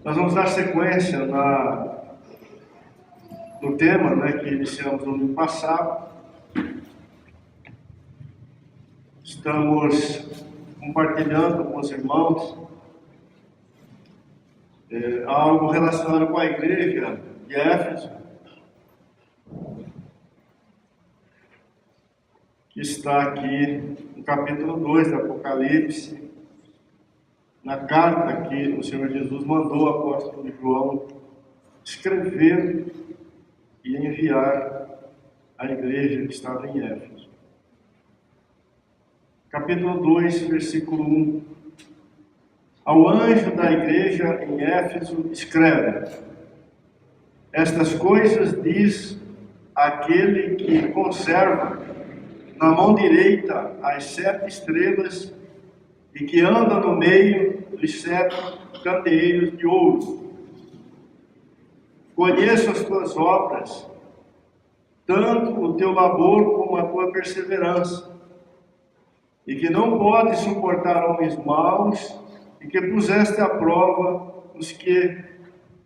Nós vamos dar sequência no tema, que iniciamos no ano passado. Estamos compartilhando com os irmãos algo relacionado com a igreja de Éfeso, que está aqui no capítulo 2 do Apocalipse, na carta que o Senhor Jesus mandou ao apóstolo João escrever e enviar à igreja que estava em Éfeso. Capítulo 2, versículo 1. Ao anjo da igreja em Éfeso escreve: estas coisas diz aquele que conserva na mão direita as 7 estrelas e que anda no meio dos 7 candeeiros de ouro. Conheço as tuas obras, tanto o teu labor como a tua perseverança, e que não podes suportar homens maus, e que puseste à prova os que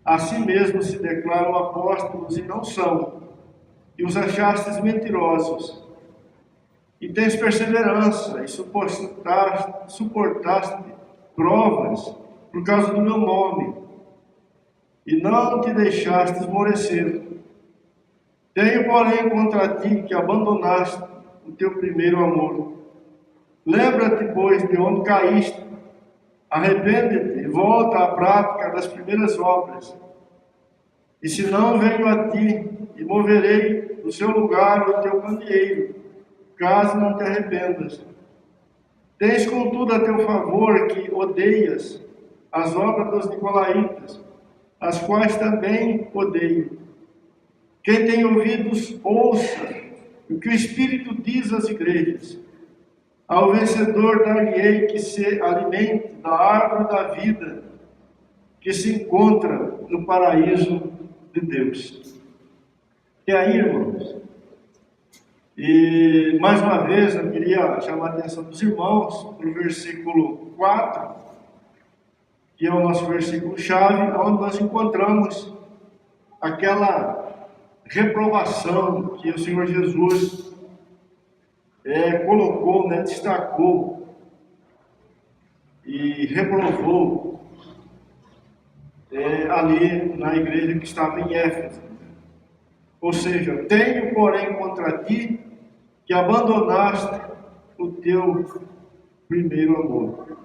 a si mesmos se declaram apóstolos e não são, e os achastes mentirosos. E tens perseverança, e suportaste provas por causa do meu nome, e não te deixaste esmorecer. Tenho, porém, contra ti que abandonaste o teu primeiro amor. Lembra-te, pois, de onde caíste, arrepende-te e volta à prática das primeiras obras. E se não, venho a ti e moverei do seu lugar o teu candeeiro, caso não te arrependas. Tens, contudo, a teu favor que odeias as obras dos nicolaítas, as quais também odeio. Quem tem ouvidos, ouça o que o Espírito diz às igrejas. Ao vencedor dar-lhe-ei que se alimente da árvore da vida, que se encontra no paraíso de Deus. E aí, irmãos, e mais uma vez eu queria chamar a atenção dos irmãos para o versículo 4, que é o nosso versículo-chave, onde nós encontramos aquela reprovação que o Senhor Jesus colocou, destacou e reprovou ali na igreja que estava em Éfeso. Ou seja, tenho, porém, contra ti que abandonaste o teu primeiro amor.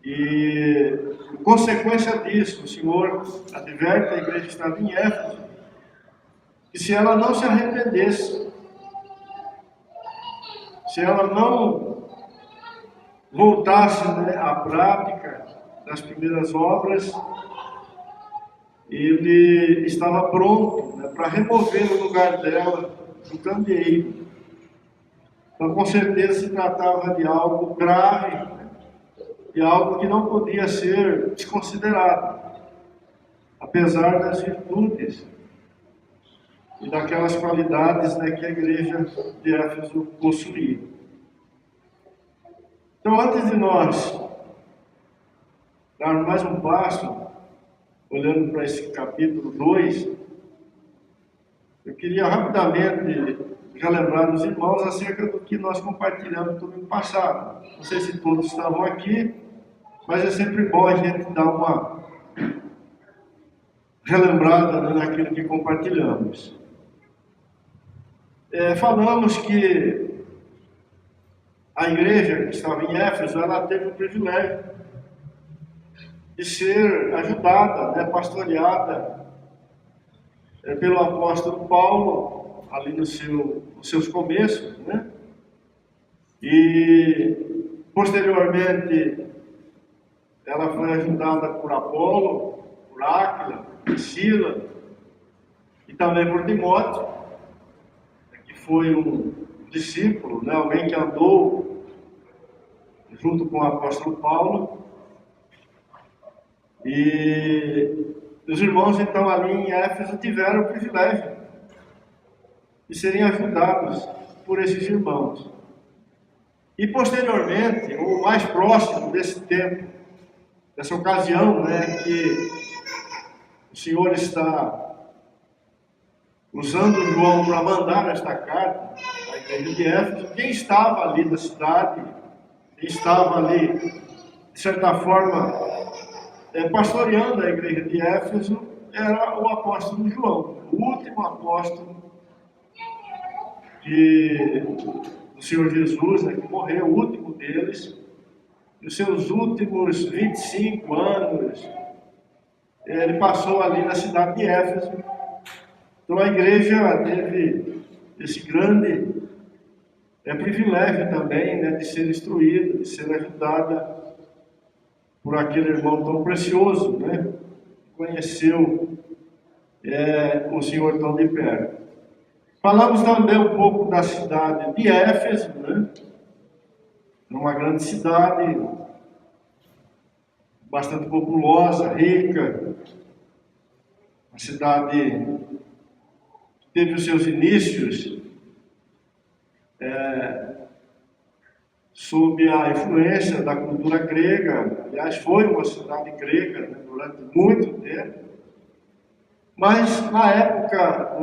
E, em consequência disso, o Senhor adverte a igreja que estava em Éfeso que se ela não se arrependesse, se ela não voltasse à prática das primeiras obras, ele estava pronto para remover o lugar dela do candeeiro. Então, com certeza, se tratava de algo grave, de algo que não podia ser desconsiderado, apesar das virtudes e daquelas qualidades que a igreja de Éfeso possuía. Então, antes de nós darmos mais um passo, olhando para esse capítulo 2, eu queria rapidamente relembrar os irmãos acerca do que nós compartilhamos no ano passado. Não sei se todos estavam aqui, mas é sempre bom a gente dar uma relembrada naquilo que compartilhamos. Falamos que a igreja que estava em Éfeso, ela teve o privilégio de ser ajudada, pastoreada pelo apóstolo Paulo, ali nos seus começos, E posteriormente ela foi ajudada por Apolo, por Áquila, por Sila e também por Timóteo, que foi um discípulo, alguém que andou junto com o apóstolo Paulo. E os irmãos, então, ali em Éfeso tiveram o privilégio de serem ajudados por esses irmãos. E posteriormente, ou mais próximo desse tempo, nessa ocasião, né, que o Senhor está usando João para mandar esta carta à igreja de Éfeso, quem estava ali na cidade, quem estava ali, de certa forma, pastoreando a igreja de Éfeso, era o apóstolo João, o último apóstolo do Senhor Jesus, né, que morreu, o último deles. Nos seus últimos 25 anos, ele passou ali na cidade de Éfeso. Então a igreja teve esse grande privilégio também, né, de ser instruída, de ser ajudada por aquele irmão tão precioso, né, que conheceu o Senhor tão de perto. Falamos também um pouco da cidade de Éfeso, né, uma grande cidade, bastante populosa, rica, uma cidade que teve os seus inícios sob a influência da cultura grega. Aliás, foi uma cidade grega, né, durante muito tempo, mas na época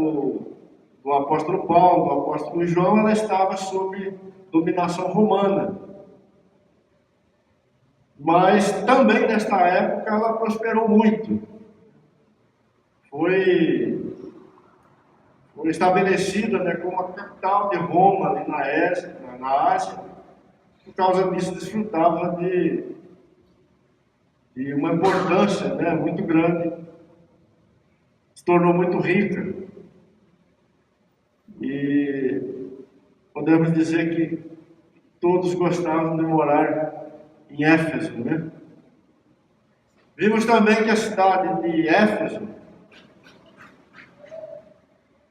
do apóstolo Paulo, do apóstolo João, ela estava sob dominação romana. Mas também nesta época ela prosperou muito. Foi estabelecida, né, como a capital de Roma, ali na Ásia. Por causa disso, desfrutava de uma importância, né, muito grande. Se tornou muito rica. E podemos dizer que todos gostavam de morar em Éfeso, né? Vimos também que a cidade de Éfeso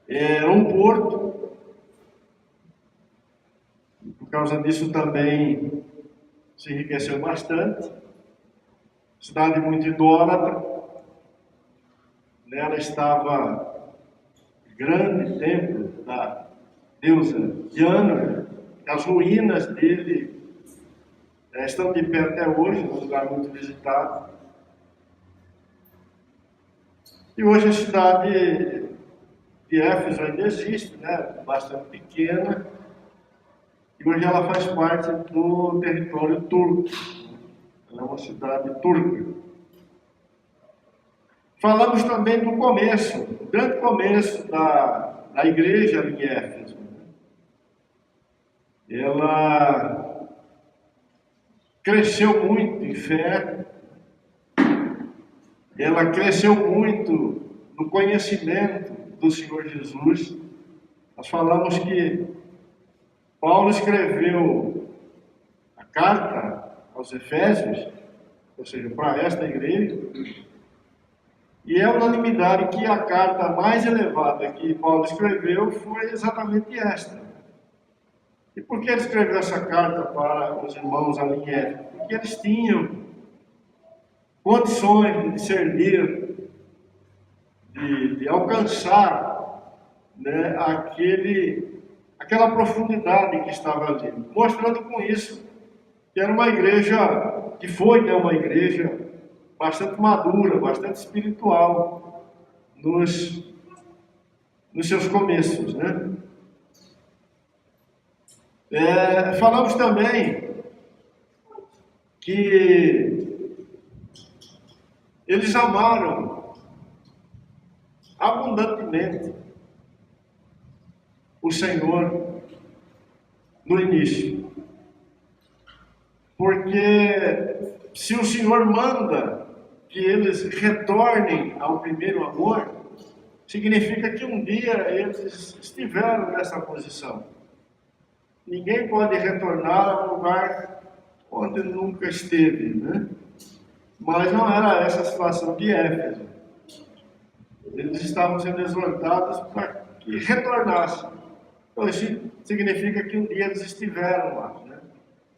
era um porto. Por causa disso também se enriqueceu bastante. Cidade muito idólatra. Nela estava o grande templo da deusa Diana. As ruínas dele estão de pé até hoje, um lugar muito visitado. E hoje a cidade de Éfeso ainda existe, né? Bastante pequena. E hoje ela faz parte do território turco. Ela é uma cidade turca. Falamos também do começo, do grande começo da igreja em Éfeso. Ela cresceu muito em fé, ela cresceu muito no conhecimento do Senhor Jesus. Nós falamos que Paulo escreveu a carta aos Efésios, ou seja, para esta igreja, e é unanimidade que a carta mais elevada que Paulo escreveu foi exatamente esta. E por que ele escreveu essa carta para os irmãos ali em Éfeso? Porque eles tinham condições de discernir, de alcançar, né, aquela profundidade que estava ali, mostrando com isso que era uma igreja, que foi, né, uma igreja bastante madura, bastante espiritual nos seus começos, né? Falamos também que eles amaram abundantemente o Senhor no início. Porque se o Senhor manda que eles retornem ao primeiro amor, significa que um dia eles estiveram nessa posição. Ninguém pode retornar a um lugar onde nunca esteve, né? Mas não era essa a situação de Éfeso. Eles estavam sendo exortados para que retornassem. Então isso significa que um dia eles estiveram lá, né?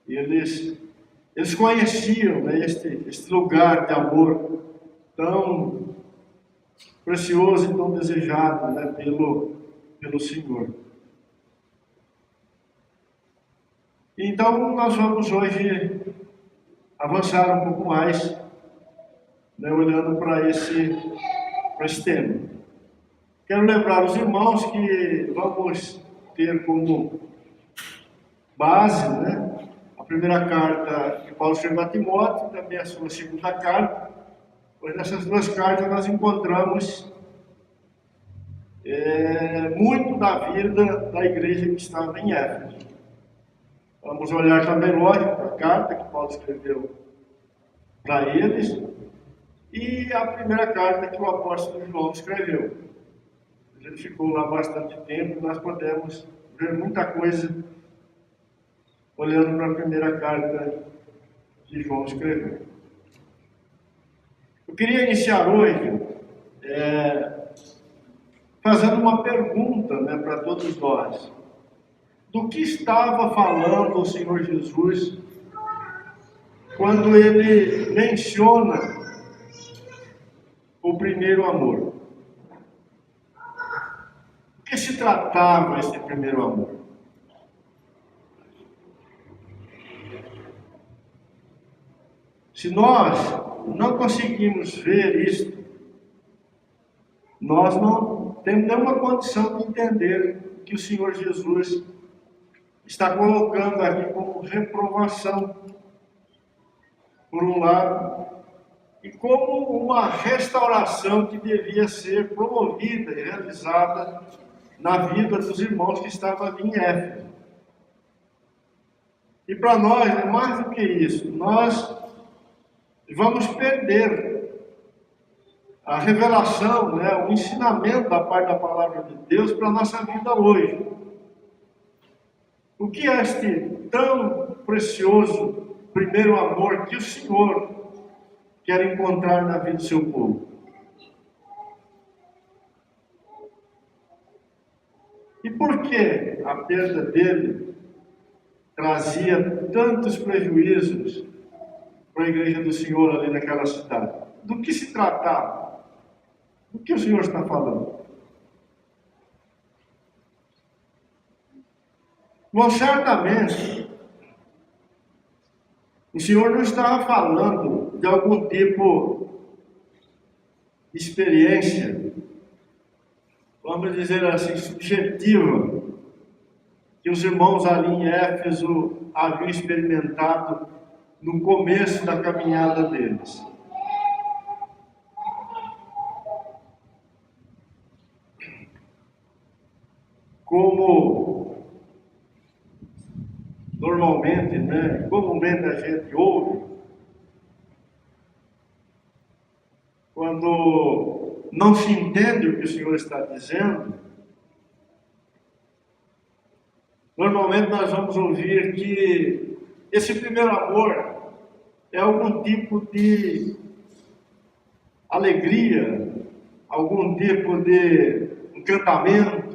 E eles conheciam, né, este lugar de amor tão precioso e tão desejado, né, pelo Senhor. Então nós vamos hoje avançar um pouco mais né, olhando para esse tema. Quero lembrar os irmãos que vamos ter como base, né, a primeira carta que Paulo escreveu a Timóteo, também a sua segunda carta, pois nessas duas cartas nós encontramos muito da vida da igreja que estava em Éfeso. Vamos olhar também, lógico, para a carta que Paulo escreveu para eles e a primeira carta que o apóstolo João escreveu. Ele ficou lá bastante tempo e nós podemos ver muita coisa olhando para a primeira carta que João escreveu. Eu queria iniciar hoje fazendo uma pergunta, né, para todos nós. Do que estava falando o Senhor Jesus quando ele menciona o primeiro amor? Do que se tratava esse primeiro amor? Se nós não conseguimos ver isto, nós não temos nenhuma condição de entender o que o Senhor Jesus está colocando aqui como reprovação, por um lado, e como uma restauração que devia ser promovida e realizada na vida dos irmãos que estavam ali em Éfeso. E para nós, é mais do que isso, nós vamos perder a revelação, né, o ensinamento da parte da palavra de Deus para a nossa vida hoje. O que é este tão precioso primeiro amor que o Senhor quer encontrar na vida do seu povo? E por que a perda dele trazia tantos prejuízos para a igreja do Senhor ali naquela cidade? Do que se tratava? Do que o Senhor está falando? Bom, certamente, o Senhor não estava falando de algum tipo de experiência, vamos dizer assim, subjetiva, que os irmãos ali em Éfeso haviam experimentado no começo da caminhada deles. Como normalmente, né, comumente a gente ouve, quando não se entende o que o Senhor está dizendo, normalmente nós vamos ouvir que esse primeiro amor é algum tipo de alegria, algum tipo de encantamento,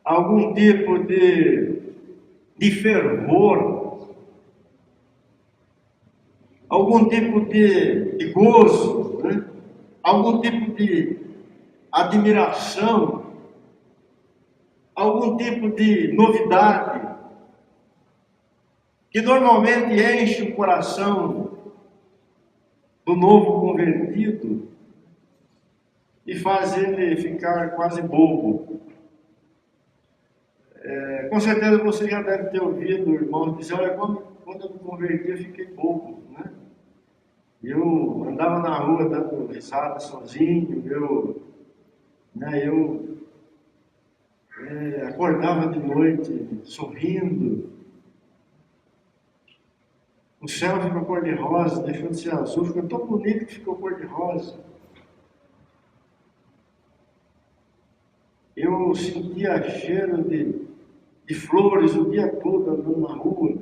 algum tipo de fervor, algum tipo de gozo, né? Algum tipo de admiração, algum tipo de novidade, que normalmente enche o coração do novo convertido e faz ele ficar quase bobo. Com certeza você já deve ter ouvido irmãos dizer: olha, quando eu me converti eu fiquei bobo, né? Eu andava na rua dando risada sozinho, eu acordava de noite sorrindo, o céu ficou cor-de-rosa, deixou de ser azul, ficou tão bonito que ficou cor-de-rosa. Eu sentia cheiro de flores o dia todo andando na rua.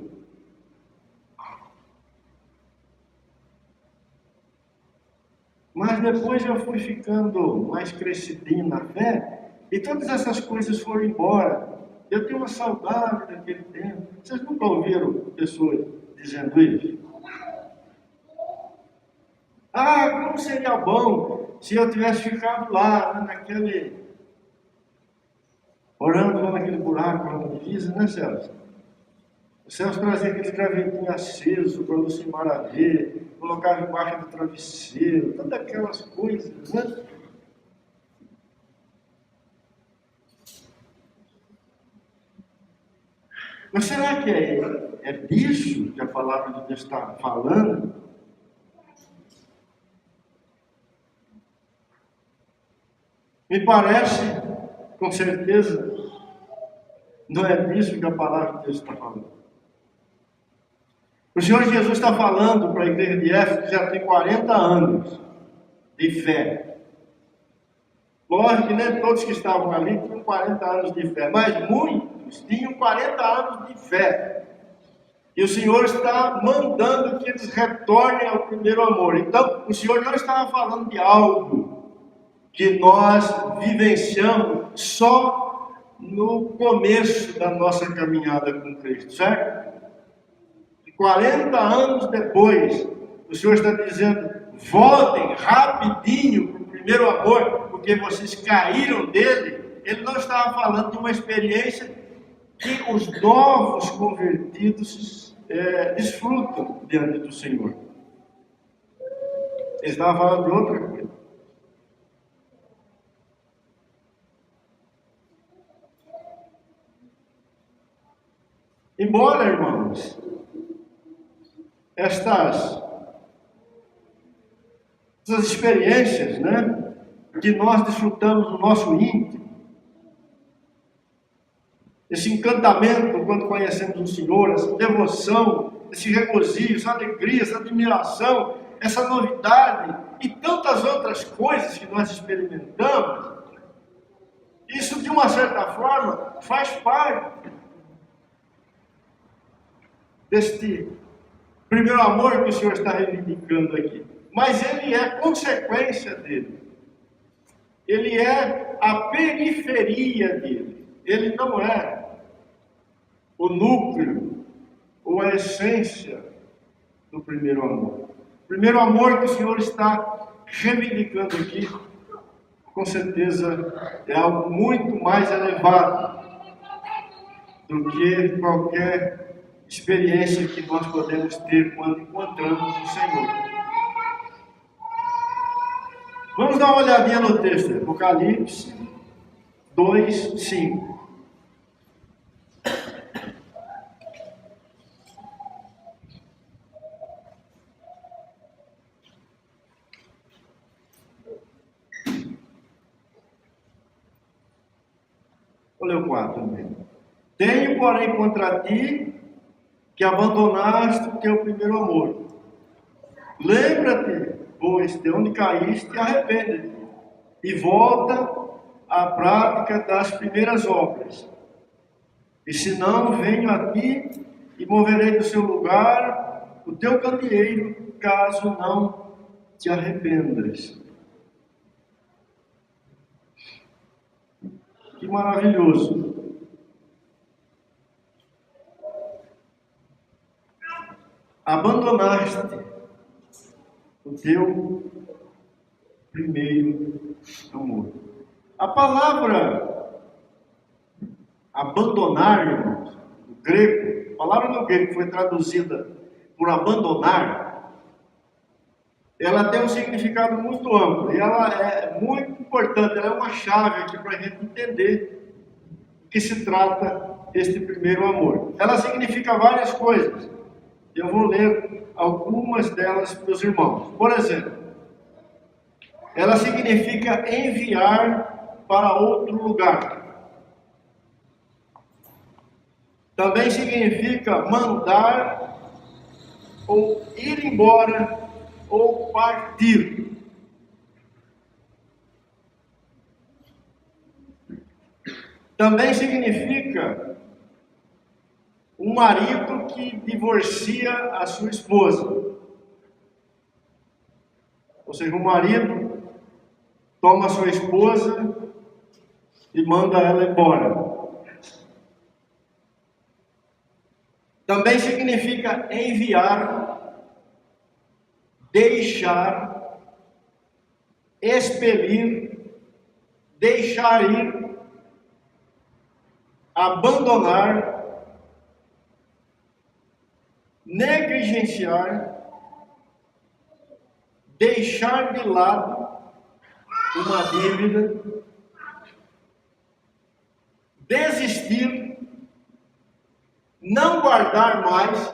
Mas depois eu fui ficando mais crescidinho na fé e todas essas coisas foram embora. Eu tenho uma saudade daquele tempo. Vocês nunca ouviram pessoas dizendo isso? Ah, como seria bom se eu tivesse ficado lá, né, orando lá naquele buraco, lá na divisa, né, Celso? Os céus traziam aqueles gravetinhos acesos para Lucimar a ver, colocava embaixo do travesseiro, todas aquelas coisas, né? Mas será que é disso que a palavra de Deus está falando? Me parece, com certeza, não é disso que a palavra de Deus está falando. O Senhor Jesus está falando para a igreja de Éfeso que já tem 40 anos de fé. Lógico que nem todos que estavam ali tinham 40 anos de fé, mas muitos tinham 40 anos de fé. E o Senhor está mandando que eles retornem ao primeiro amor. Então, o Senhor não estava falando de algo que nós vivenciamos só no começo da nossa caminhada com Cristo, certo? 40 anos depois, o Senhor está dizendo, voltem rapidinho para o primeiro amor, porque vocês caíram dele. Ele não estava falando de uma experiência que os novos convertidos desfrutam diante do Senhor. Ele estava falando de outra coisa. Embora, irmãos, essas experiências, né, que nós desfrutamos no nosso íntimo, esse encantamento quando conhecemos o Senhor, essa devoção, esse regozijo, essa alegria, essa admiração, essa novidade e tantas outras coisas que nós experimentamos, isso de uma certa forma faz parte deste primeiro amor que o Senhor está reivindicando aqui. Mas ele é consequência dele. Ele é a periferia dele. Ele não é o núcleo ou a essência do primeiro amor. O primeiro amor que o Senhor está reivindicando aqui, com certeza, é algo muito mais elevado do que qualquer experiência que nós podemos ter quando encontramos o Senhor. Vamos dar uma olhadinha no texto, Apocalipse 2, 5. Vou ler o 4 também. Tenho, porém, contra ti que abandonaste o teu primeiro amor. Lembra-te, pois, de onde caíste, e arrepende-te, e volta à prática das primeiras obras. E se não, venho a ti e moverei do seu lugar o teu candeeiro, caso não te arrependas. Que maravilhoso! Abandonaste o teu primeiro amor. A palavra abandonar, irmãos, no grego, a palavra no grego que foi traduzida por abandonar, ela tem um significado muito amplo e ela é muito importante, ela é uma chave aqui para a gente entender o que se trata este primeiro amor. Ela significa várias coisas. Eu vou ler algumas delas para os irmãos. Por exemplo, ela significa enviar para outro lugar. Também significa mandar, ou ir embora, ou partir. Também significa um marido que divorcia a sua esposa. Ou seja, um marido toma a sua esposa e manda ela embora. Também significa enviar, deixar, expelir, deixar ir, abandonar, negligenciar, deixar de lado uma dívida, desistir, não guardar mais,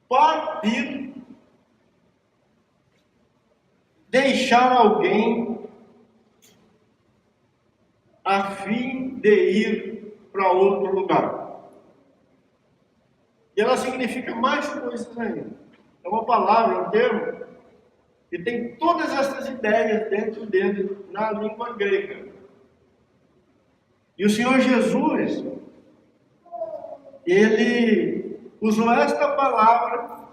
partir, deixar alguém a fim de ir para outro lugar. E ela significa mais coisas ainda. É uma palavra, um termo, que tem todas essas ideias dentro dele na língua grega. E o Senhor Jesus, ele usou esta palavra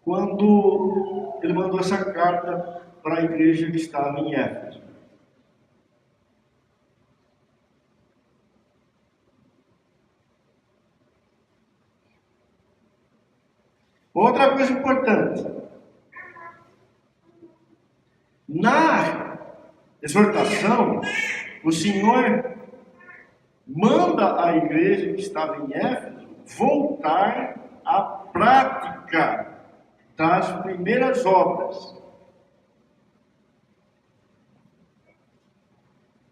quando ele mandou essa carta para a igreja que estava em Éfeso. Outra coisa importante, na exortação, o Senhor manda a igreja que estava em Éfeso voltar à prática das primeiras obras.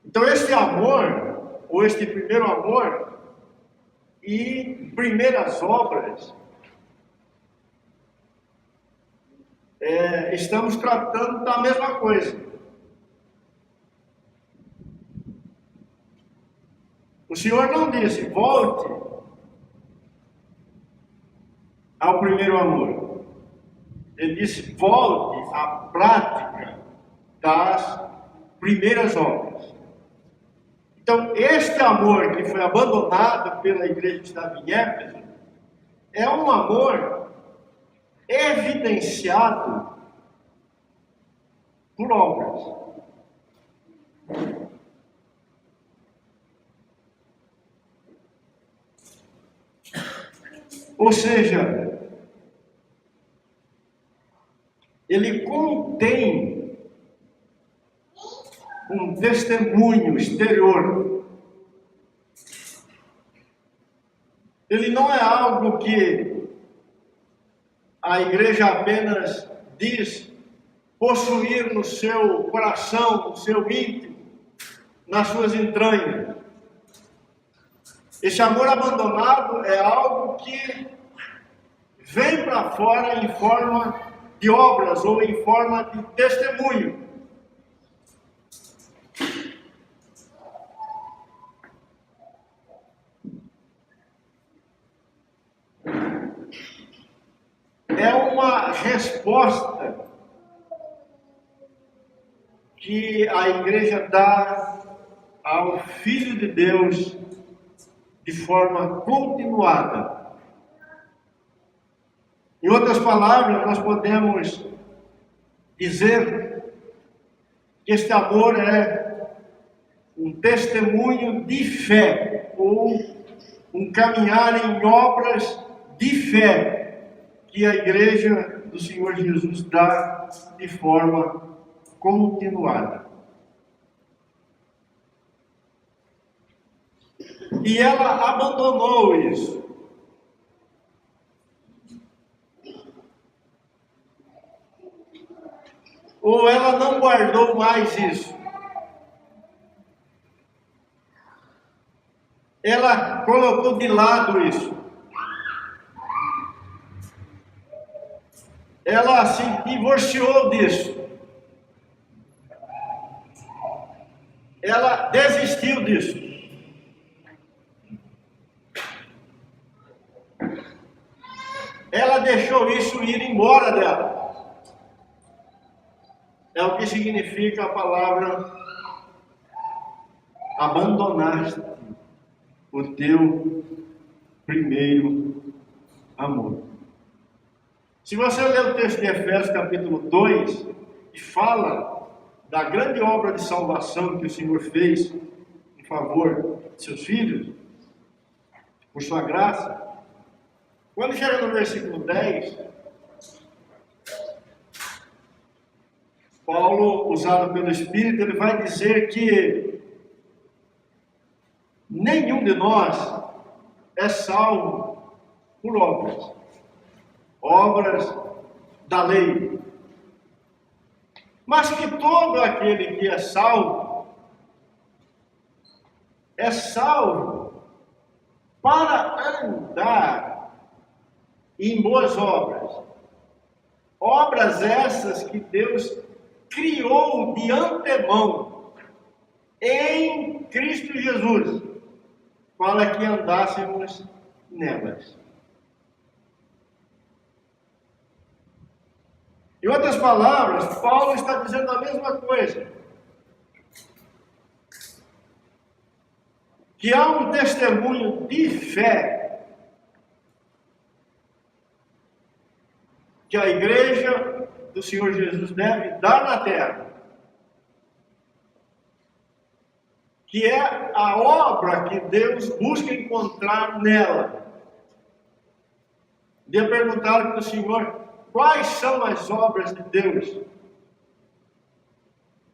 Então, este amor, ou este primeiro amor, e primeiras obras, estamos tratando da mesma coisa. O Senhor não disse, volte ao primeiro amor. Ele disse, volte à prática das primeiras obras. Então, este amor que foi abandonado pela igreja que estava em Éfeso, é um amor evidenciado por obras. Ou seja, ele contém um testemunho exterior. Ele não é algo que a igreja apenas diz possuir no seu coração, no seu íntimo, nas suas entranhas. Esse amor abandonado é algo que vem para fora em forma de obras ou em forma de testemunho. É uma resposta que a igreja dá ao Filho de Deus de forma continuada. Em outras palavras, nós podemos dizer que este amor é um testemunho de fé, ou um caminhar em obras de fé, que a igreja do Senhor Jesus dá de forma continuada. E ela abandonou isso. Ou ela não guardou mais isso. Ela colocou de lado isso. Ela se divorciou disso. Ela desistiu disso. Ela deixou isso ir embora dela. É o que significa a palavra abandonaste o teu primeiro amor. Se você ler o texto de Efésios capítulo 2, que fala da grande obra de salvação que o Senhor fez em favor de seus filhos, por sua graça, quando chega no versículo 10, Paulo, usado pelo Espírito, ele vai dizer que nenhum de nós é salvo por obras. Obras da lei. Mas que todo aquele que é salvo para andar em boas obras. Obras essas que Deus criou de antemão em Cristo Jesus, para que andássemos nelas. Em outras palavras, Paulo está dizendo a mesma coisa. Que há um testemunho de fé que a igreja do Senhor Jesus deve dar na terra, que é a obra que Deus busca encontrar nela. De perguntar para o Senhor, quais são as obras de Deus?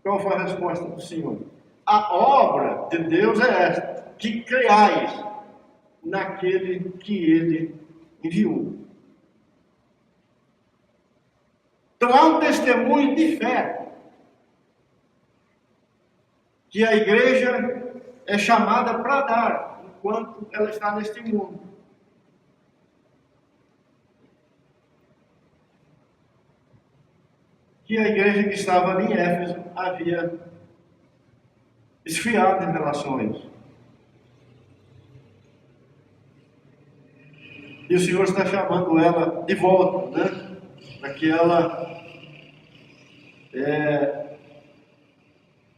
Qual foi a resposta do Senhor? A obra de Deus é esta, que creais naquele que Ele enviou. Então há um testemunho de fé que a igreja é chamada para dar enquanto ela está neste mundo. Que a igreja que estava ali em Éfeso havia esfriado em relação a isso. E o Senhor está chamando ela de volta, né? Para que ela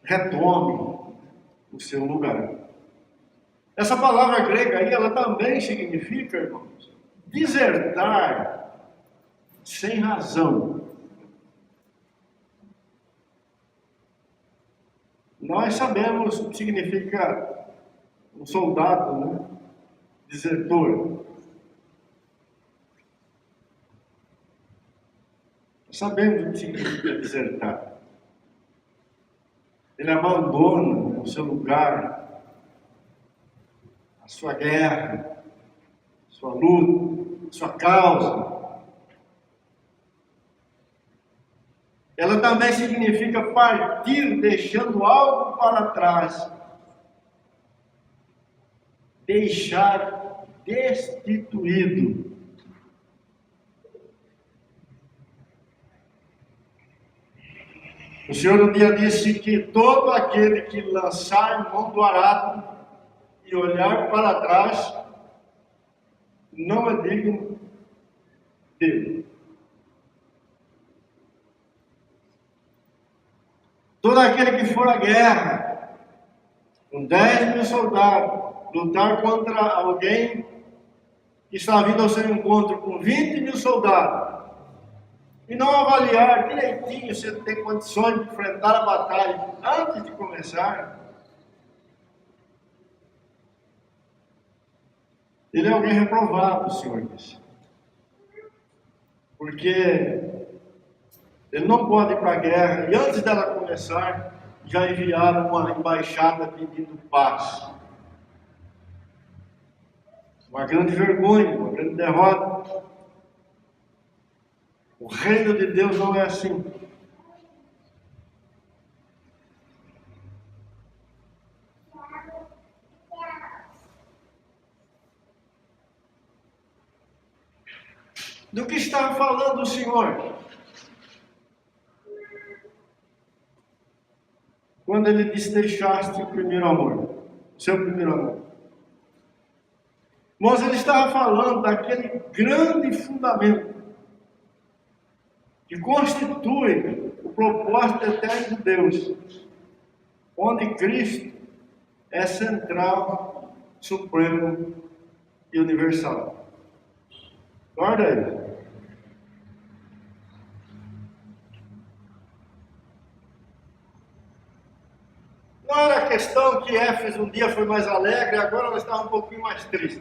retome o seu lugar. Essa palavra grega aí, ela também significa, irmãos, desertar sem razão. Nós sabemos o que significa um soldado, né? Desertor. Sabemos o que significa desertar. Ele abandona o seu lugar, a sua guerra, a sua luta, a sua causa. Ela também significa partir deixando algo para trás. Deixar destituído. O Senhor um dia disse que todo aquele que lançar mão do arado e olhar para trás, não é digno dele. Todo aquele que for à guerra, com 10.000 soldados, lutar contra alguém que está vindo ao seu encontro com 20.000 soldados, e não avaliar direitinho se ele tem condições de enfrentar a batalha antes de começar, ele é alguém reprovado, o Senhor disse. Porque ele não pode ir para a guerra, e antes dela começar, já enviaram uma embaixada pedindo paz. Uma grande vergonha, uma grande derrota. O reino de Deus não é assim. Do que está falando o Senhor? Quando ele disse, deixaste o primeiro amor, o seu primeiro amor. Mas ele estava falando daquele grande fundamento que constitui o propósito eterno de Deus, onde Cristo é central, supremo e universal. Guarda aí. Não era questão que Éfeso um dia foi mais alegre, agora ela estava um pouquinho mais triste.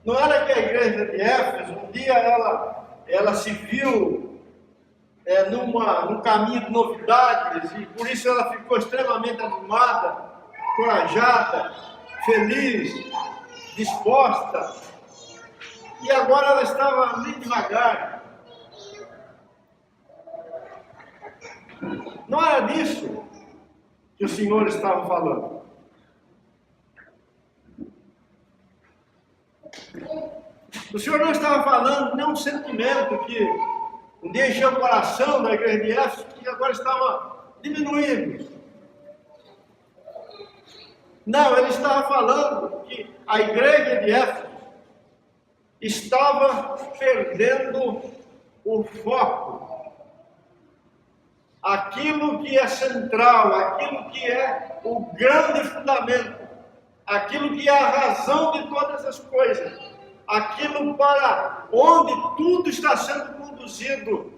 Não era que a igreja de Éfeso, um dia ela se viu num caminho de novidades, e por isso ela ficou extremamente animada, corajada, feliz, disposta, e agora ela estava ali devagar. Não era disso que o Senhor estava falando. O Senhor não estava falando de nenhum sentimento que um dia encheu o coração da igreja de Éfeso, que agora estava diminuindo. Não, ele estava falando que a igreja de Éfeso estava perdendo o foco. Aquilo que é central, aquilo que é o grande fundamento, aquilo que é a razão de todas as coisas, aquilo para onde tudo está sendo conduzido,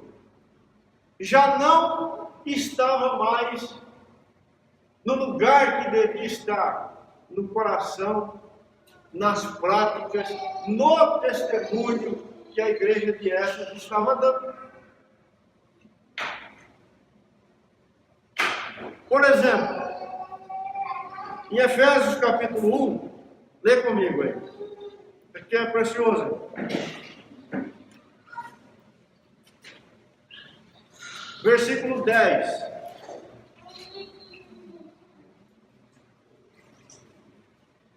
já não estava mais no lugar que devia estar, no coração, nas práticas, no testemunho que a igreja de Éfeso estava dando. Por exemplo, em Efésios capítulo 1, lê comigo aí, porque é precioso. Versículo 10.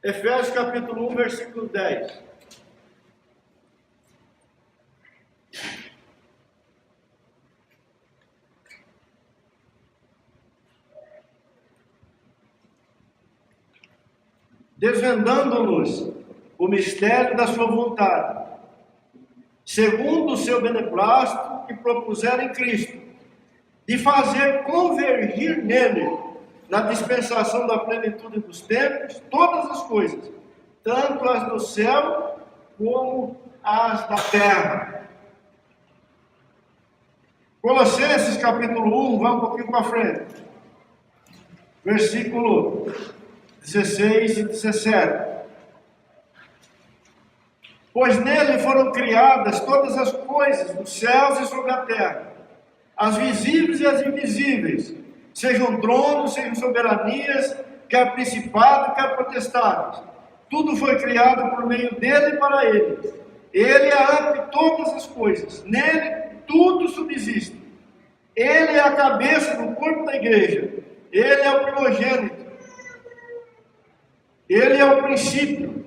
Efésios capítulo 1, versículo 10. Desvendando-nos o mistério da sua vontade, segundo o seu beneplácito que propuseram em Cristo, de fazer convergir nele, na dispensação da plenitude dos tempos, todas as coisas, tanto as do céu como as da terra. Colossenses capítulo 1, vamos um pouquinho para frente. Versículo 16 e 17. Pois nele foram criadas todas as coisas, nos céus e sobre a terra, as visíveis e as invisíveis, sejam tronos, sejam soberanias, quer principado, quer potestades. Tudo foi criado por meio dele e para ele. Ele é ante todas as coisas, nele tudo subsiste. Ele é a cabeça do corpo da igreja, ele é o primogênito, ele é o princípio,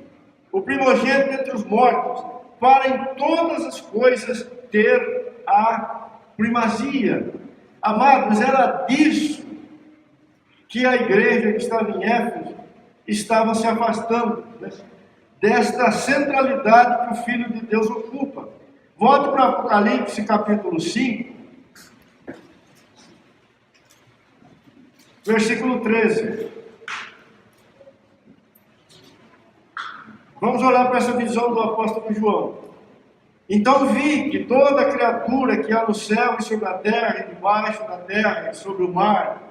o primogênito entre os mortos, para em todas as coisas ter a primazia. Amados, era disso que a igreja que estava em Éfeso estava se afastando, né? Desta centralidade que o Filho de Deus ocupa. Volte para Apocalipse capítulo 5, versículo 13. Vamos olhar para essa visão do apóstolo João. Então vi que toda criatura que há no céu e sobre a terra, e debaixo da terra, e sobre o mar,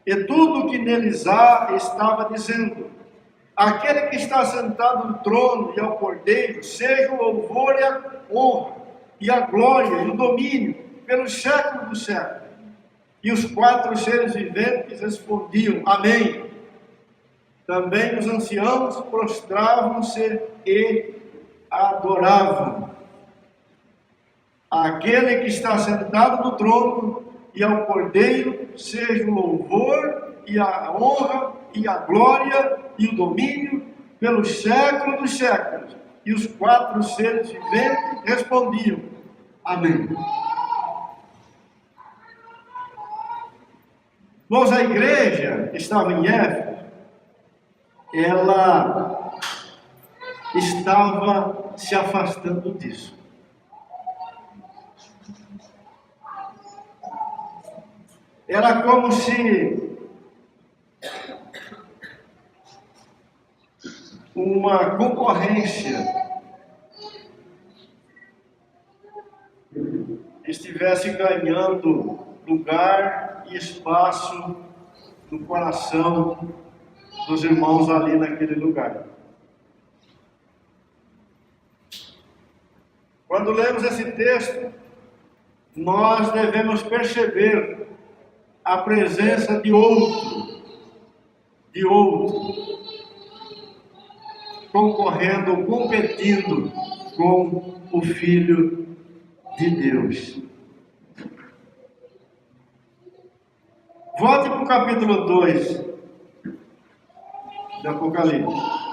e tudo o que neles há, estava dizendo: aquele que está sentado no trono e ao Cordeiro, seja o louvor e a honra, e a glória e o domínio, pelos séculos dos séculos. E os 4 seres viventes respondiam: amém. Também os anciãos prostravam-se e adoravam aquele que está sentado no trono e ao Cordeiro, seja o louvor e a honra e a glória e o domínio pelos séculos dos séculos. E os 4 seres viventes respondiam: amém. Pois a igreja que estava em Éfeso, ela estava se afastando disso. Era como se uma concorrência estivesse ganhando lugar e espaço no coração dos irmãos ali naquele lugar. Quando lemos esse texto, nós devemos perceber a presença de outro. concorrendo, competindo com o Filho de Deus. Volte para o capítulo 2 de Apocalipse.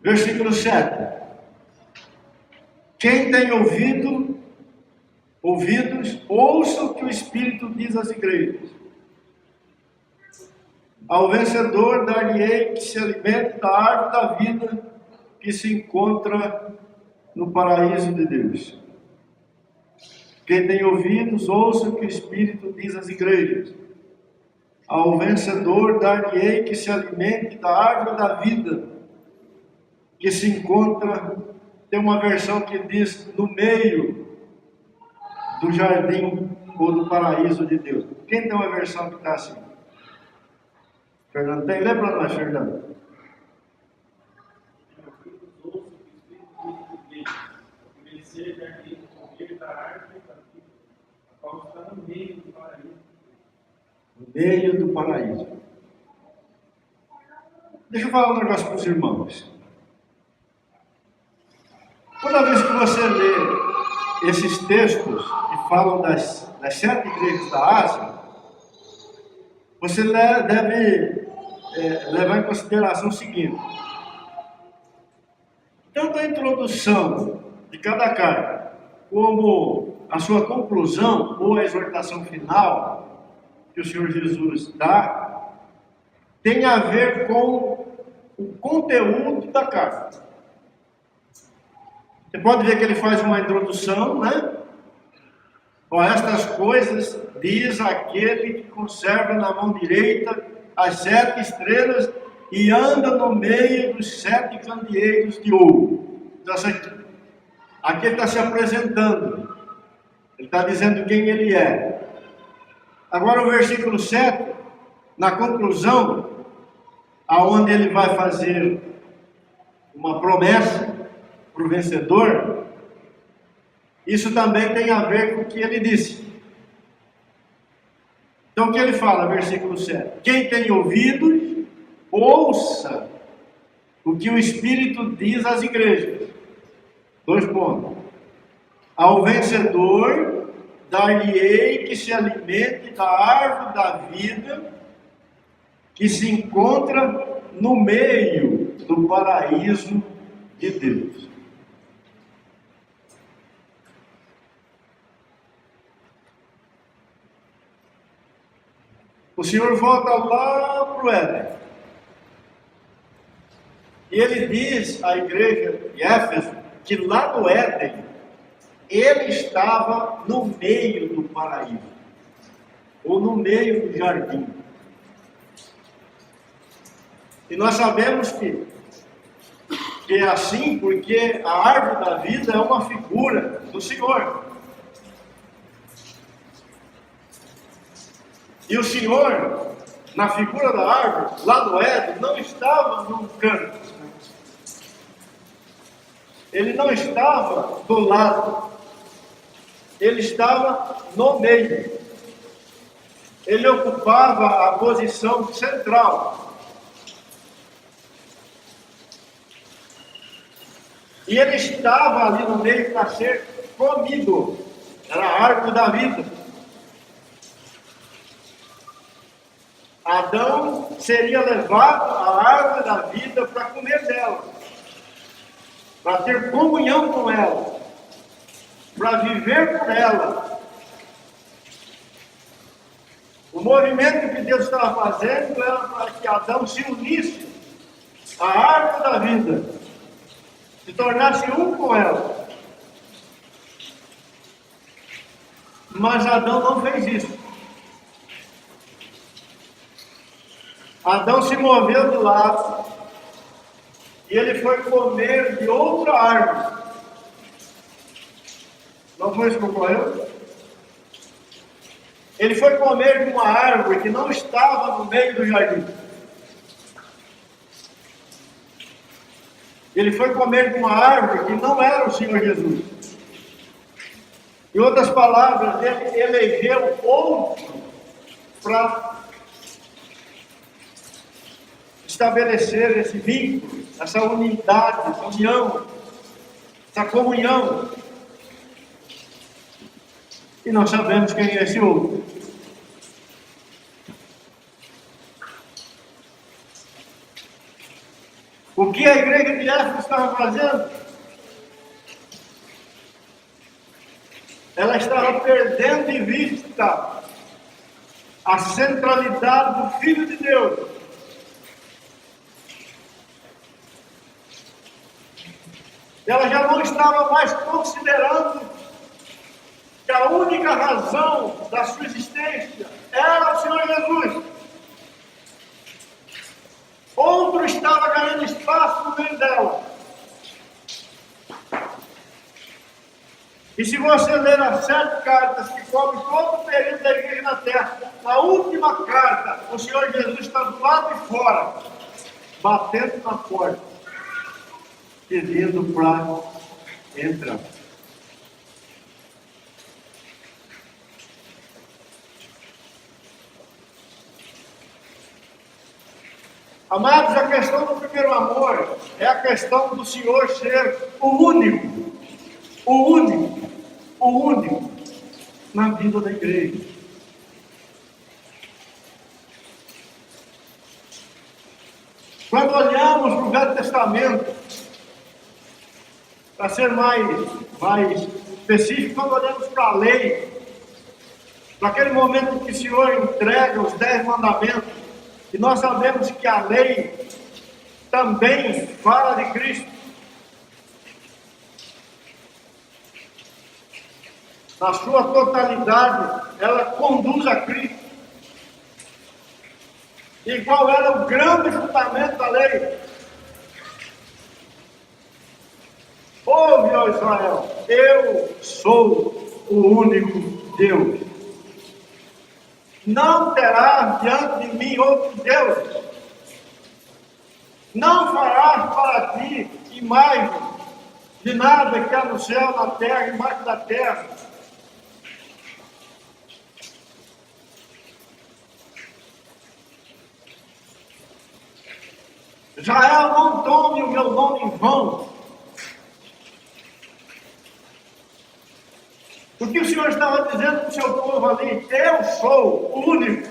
Versículo 7. Quem tem ouvidos, ouça o que o Espírito diz às igrejas. Ao vencedor dar-lhe-ei que se alimente da árvore da vida que se encontra no paraíso de Deus. Quem tem ouvidos, ouça o que o Espírito diz às igrejas. Ao vencedor dar-lhe-ei que se alimente da árvore da vida que se encontra, tem uma versão que diz no meio do jardim ou do paraíso de Deus. Quem tem uma versão que está assim? Fernando, tem? Lê para nós, Fernando. No meio do paraíso. Deixa eu falar um negócio para os irmãos. Toda vez que você lê esses textos que falam das 7 igrejas da Ásia, você deve levar em consideração o seguinte: tanto a introdução de cada carta, como a sua conclusão ou a exortação final que o Senhor Jesus dá, tem a ver com o conteúdo da carta. Você pode ver que ele faz uma introdução, né? Ó, estas coisas diz aquele que conserva na mão direita as 7 estrelas e anda no meio dos 7 candeeiros de ouro. Então, aqui ele está se apresentando. Ele está dizendo quem ele é. Agora o versículo 7, na conclusão, aonde ele vai fazer uma promessa para o vencedor, isso também tem a ver com o que ele disse. Então o que ele fala, versículo 7? Quem tem ouvidos, ouça o que o Espírito diz às igrejas. 2 pontos. Ao vencedor, dar-lhe-ei que se alimente da árvore da vida que se encontra no meio do paraíso de Deus. O Senhor volta lá para o Éden. E ele diz à igreja de Éfeso que lá no Éden, ele estava no meio do paraíso, ou no meio do jardim. E nós sabemos que é assim porque a árvore da vida é uma figura do Senhor. E o Senhor, na figura da árvore, lá no Éden, não estava num canto. Ele não estava do lado. Ele estava no meio. Ele ocupava a posição central. E ele estava ali no meio para ser comido. Era a árvore da vida. Adão seria levado à árvore da vida para comer dela, para ter comunhão com ela, para viver por ela. O movimento que Deus estava fazendo era para que Adão se unisse à árvore da vida, se tornasse um com ela. Mas Adão não fez isso. Adão se moveu do lado e ele foi comer de outra árvore. Não foi isso que ocorreu? Ele foi comer de uma árvore que não estava no meio do jardim. Ele foi comer de uma árvore que não era o Senhor Jesus. Em outras palavras, ele elegeu outro para estabelecer esse vínculo, essa unidade, essa união, essa comunhão. E nós sabemos quem é esse outro. O que a igreja de Éfeso estava fazendo? Ela estava perdendo de vista a centralidade do Filho de Deus. Ela já não estava mais considerando que a única razão da sua existência era o Senhor Jesus. Outro estava ganhando espaço no meio dela. E se você ler as 7 cartas que cobrem todo o período da igreja na terra, na última carta, o Senhor Jesus está do lado de fora, batendo na porta, pedindo para entrar. Amados, a questão do primeiro amor é a questão do Senhor ser o único na vida da igreja. Quando olhamos para o Velho Testamento, para ser mais específico, quando olhamos para a lei, para aquele momento que o Senhor entrega os 10 mandamentos, e nós sabemos que a lei também fala de Cristo. Na sua totalidade, ela conduz a Cristo. E qual era o grande fundamento da lei? Ouve, ó Israel, eu sou o único Deus. Não terás diante de mim outro Deus. Não farás para ti imagem de nada que há no céu, na terra, embaixo da terra. Israel, não tome o meu nome em vão. O que o Senhor estava dizendo para o seu povo ali? Eu sou o único.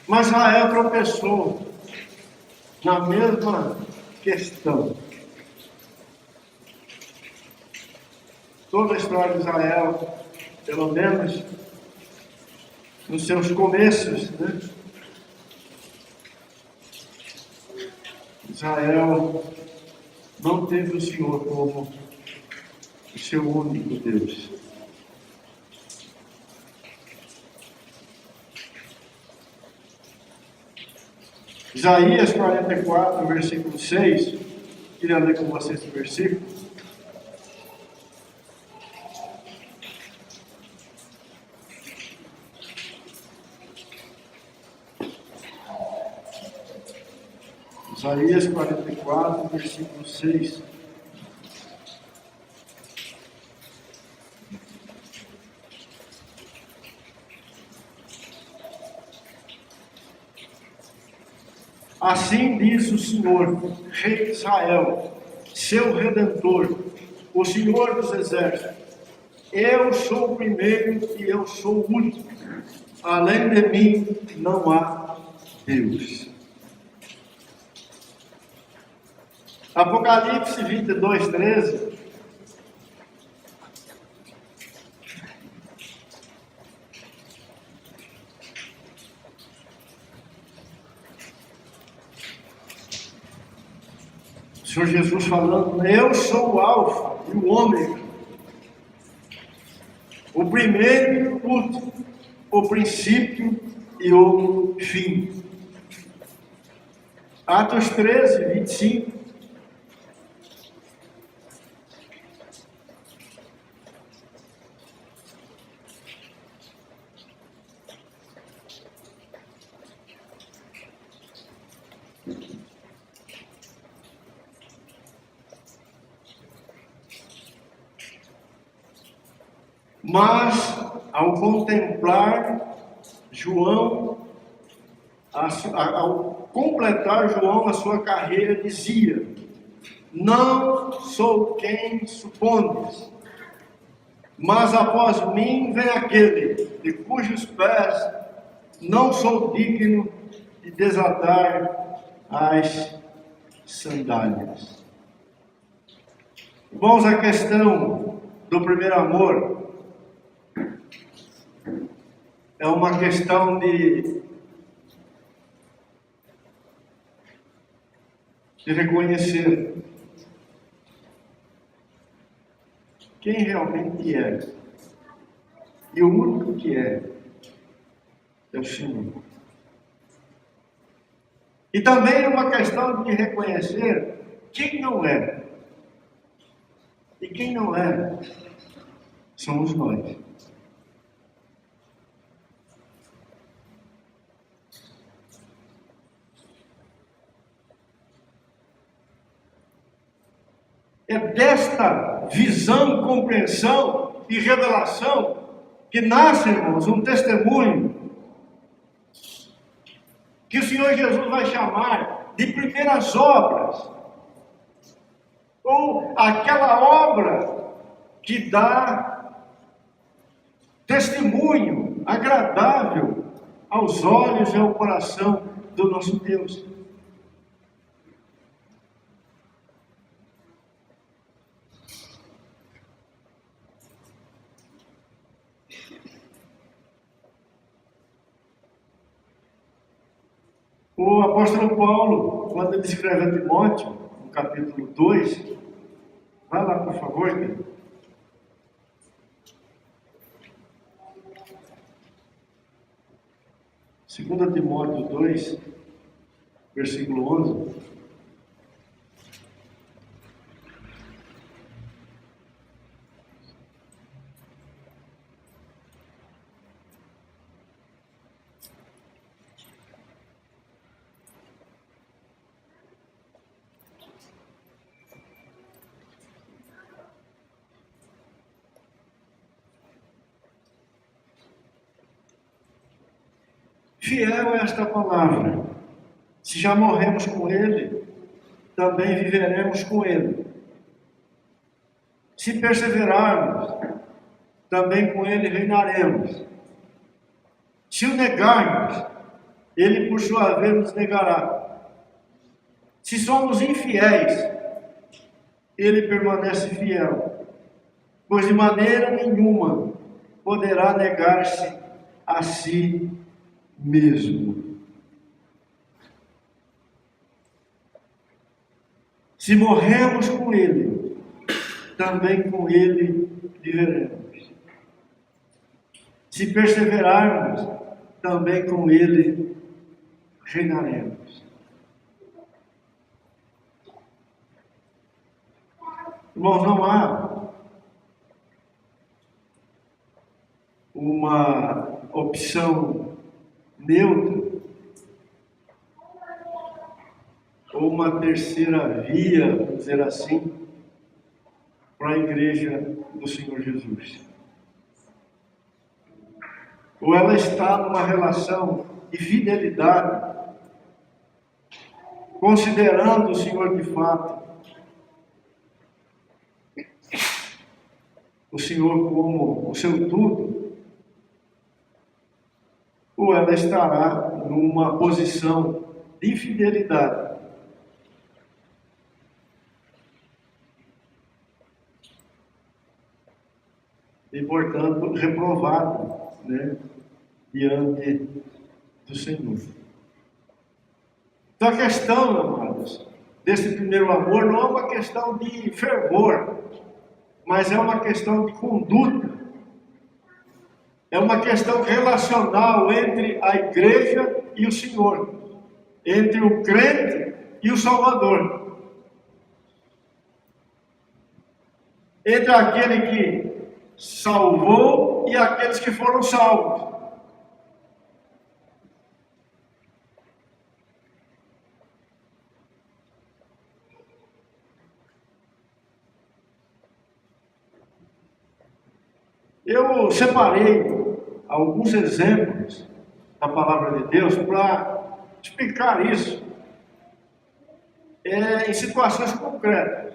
Mas Israel tropeçou na mesma questão. Toda a história de Israel, pelo menos nos seus começos, né? Israel não teve o Senhor como o seu único Deus. Isaías 44, versículo 6. Queria ler com vocês esse versículo. Isaías 44, versículo 6. Assim diz o Senhor, Rei de Israel, seu Redentor, o Senhor dos Exércitos: eu sou o primeiro e eu sou o último. Além de mim não há Deus. Apocalipse 22, 13. O Senhor Jesus falando: eu sou o Alfa e o Ômega, o primeiro e o último, o princípio e o fim. Atos 13, 25. Mas, ao contemplar João, ao completar João a sua carreira, dizia: não sou quem supondes, mas após mim vem aquele de cujos pés não sou digno de desatar as sandálias. Irmãos, a questão do primeiro amor é uma questão de reconhecer quem realmente é. E o único que é o Senhor. E também é uma questão de reconhecer quem não é. E quem não é, somos nós. É desta visão, compreensão e revelação que nasce, irmãos, um testemunho que o Senhor Jesus vai chamar de primeiras obras, ou aquela obra que dá testemunho agradável aos olhos e ao coração do nosso Deus. O apóstolo Paulo, quando ele escreve a Timóteo, no capítulo 2, vai lá, por favor, querido. 2 Timóteo 2, versículo 11. Fiel é esta palavra. Se já morremos com Ele, também viveremos com Ele. Se perseverarmos, também com Ele reinaremos. Se o negarmos, Ele por sua vez nos negará. Se somos infiéis, Ele permanece fiel, pois de maneira nenhuma poderá negar-se a si mesmo. Se morremos com Ele, também com Ele viveremos. Se perseverarmos, também com Ele reinaremos. Irmãos, não há uma opção neutra ou uma terceira via, vamos dizer assim, para a igreja do Senhor Jesus. Ou ela está numa relação de fidelidade, considerando o Senhor de fato, o Senhor como o seu tudo, ou ela estará numa posição de infidelidade. E, portanto, reprovado, diante do Senhor. Então, a questão, amados, desse primeiro amor não é uma questão de fervor, mas é uma questão de conduta. É uma questão relacional entre a igreja e o Senhor, entre o crente e o Salvador, entre aquele que salvou e aqueles que foram salvos. Eu separei alguns exemplos da palavra de Deus para explicar isso em situações concretas.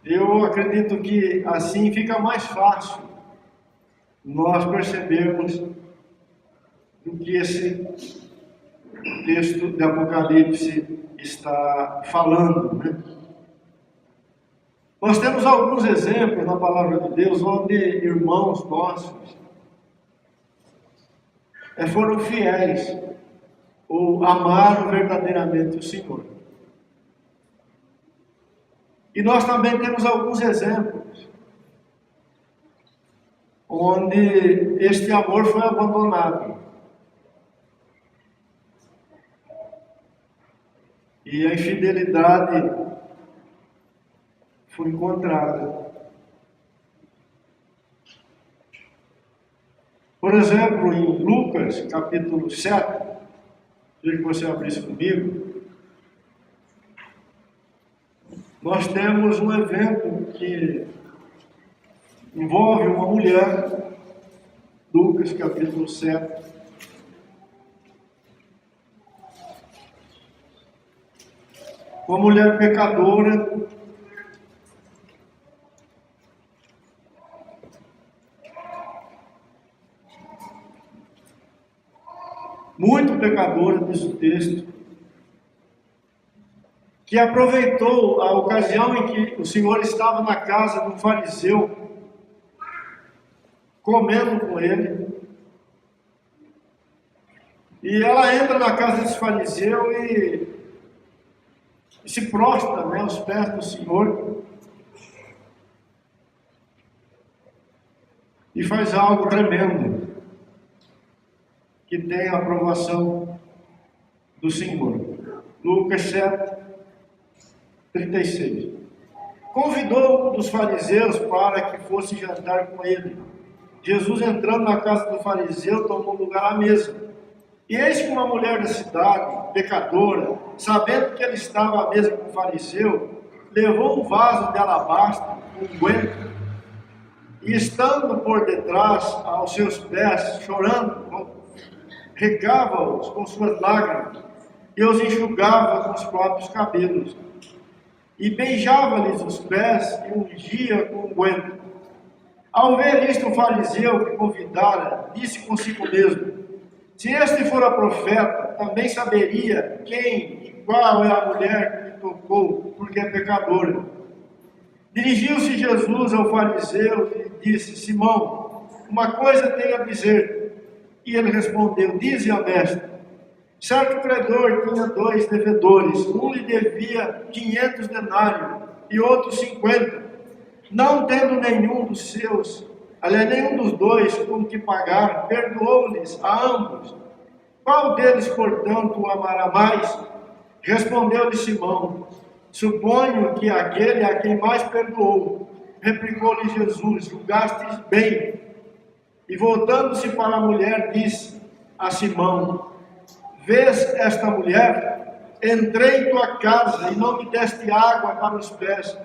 Eu acredito que assim fica mais fácil nós percebermos do que esse texto de Apocalipse está falando, né? Nós temos alguns exemplos na palavra de Deus onde irmãos nossos foram fiéis ou amaram verdadeiramente o Senhor. E nós também temos alguns exemplos onde este amor foi abandonado. E a infidelidade foi encontrada. Por exemplo, em Lucas, capítulo 7, queria que você abrisse comigo, nós temos um evento que envolve uma mulher, Lucas, capítulo 7. Uma mulher pecadora, muito pecadora, diz o texto, que aproveitou a ocasião em que o Senhor estava na casa de um fariseu, comendo com ele, e ela entra na casa desse fariseu e se prostra, aos pés do Senhor, e faz algo tremendo, que tem a aprovação do Senhor. Lucas 7, 36. Convidou um dos fariseus para que fosse jantar com ele. Jesus, entrando na casa do fariseu, tomou lugar à mesa. E eis que uma mulher da cidade, pecadora, sabendo que ele estava à mesa com o fariseu, levou um vaso de alabastro, um unguento, e estando por detrás aos seus pés, chorando, regava-os com suas lágrimas, e os enxugava com os próprios cabelos, e beijava-lhes os pés e ungia com unguento. Ao ver isto, o fariseu que convidara, disse consigo mesmo: se este fora profeta, também saberia quem e qual é a mulher que lhe tocou, porque é pecadora. Dirigiu-se Jesus ao fariseu e lhe disse: Simão, uma coisa tenho a dizer. E ele respondeu: dize ao mestre. Certo credor tinha 2 devedores, um lhe devia 500 denários e outro 50. Não tendo nenhum dos seus, aliás, nenhum dos 2 com que pagar, perdoou-lhes a ambos. Qual deles, portanto, o amará mais? Respondeu-lhe Simão: suponho que aquele a quem mais perdoou. Replicou-lhe Jesus: julgastes bem. E voltando-se para a mulher, disse a Simão: vês esta mulher? Entrei em tua casa e não me deste água para os pés.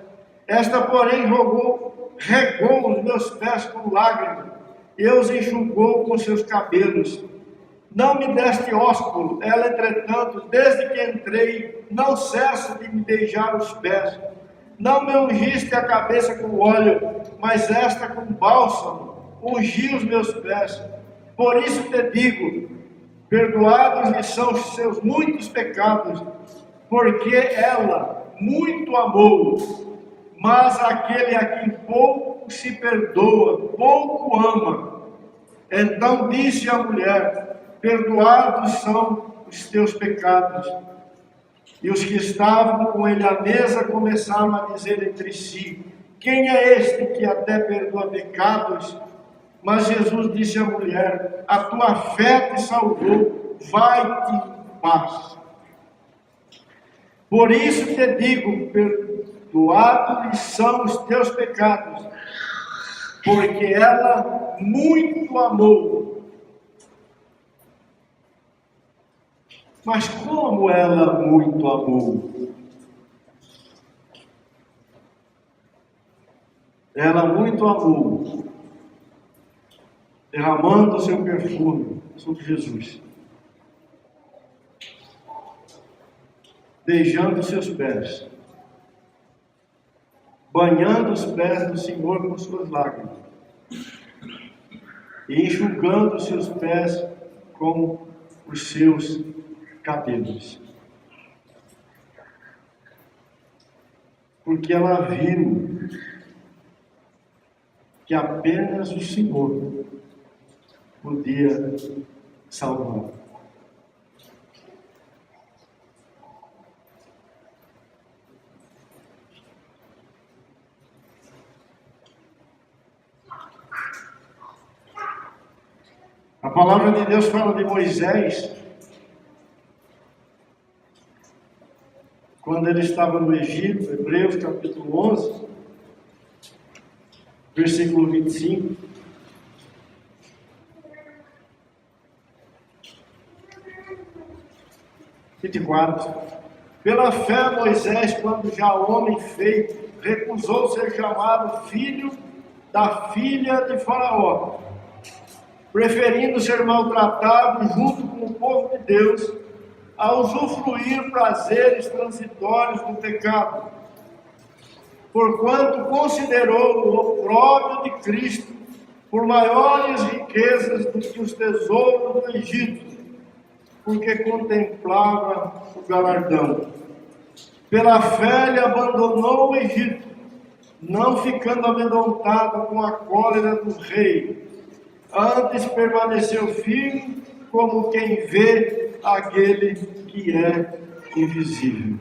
Esta, porém, regou os meus pés com lágrimas e os enxugou com seus cabelos. Não me deste ósculo. Ela, entretanto, desde que entrei, não cessa de me beijar os pés. Não me ungiste a cabeça com óleo, mas esta com bálsamo ungi os meus pés. Por isso te digo: perdoados lhe são os seus muitos pecados, porque ela muito amou. Mas aquele a quem pouco se perdoa, pouco ama. Então disse a mulher: perdoados são os teus pecados. E os que estavam com ele à mesa começaram a dizer entre si: quem é este que até perdoa pecados? Mas Jesus disse à mulher: a tua fé te salvou, vai-te em paz. Por isso te digo, perdoados são os teus pecados, porque ela muito amou. Mas como ela muito amou? ela muito amou, derramando o seu perfume sobre Jesus, beijando os seus pés, banhando os pés do Senhor com suas lágrimas e enxugando os seus pés com os seus cabelos. Porque ela viu que apenas o Senhor podia salvar. A palavra de Deus fala de Moisés, quando ele estava no Egito, Hebreus capítulo 11, versículo 25. Pela fé, Moisés, quando já homem feito, recusou ser chamado filho da filha de Faraó, preferindo ser maltratado junto com o povo de Deus, a usufruir prazeres transitórios do pecado, porquanto considerou o opróbrio de Cristo por maiores riquezas do que os tesouros do Egito, porque contemplava o galardão. Pela fé ele abandonou o Egito, não ficando amedrontado com a cólera do rei. Antes permaneceu firme, como quem vê aquele que é invisível.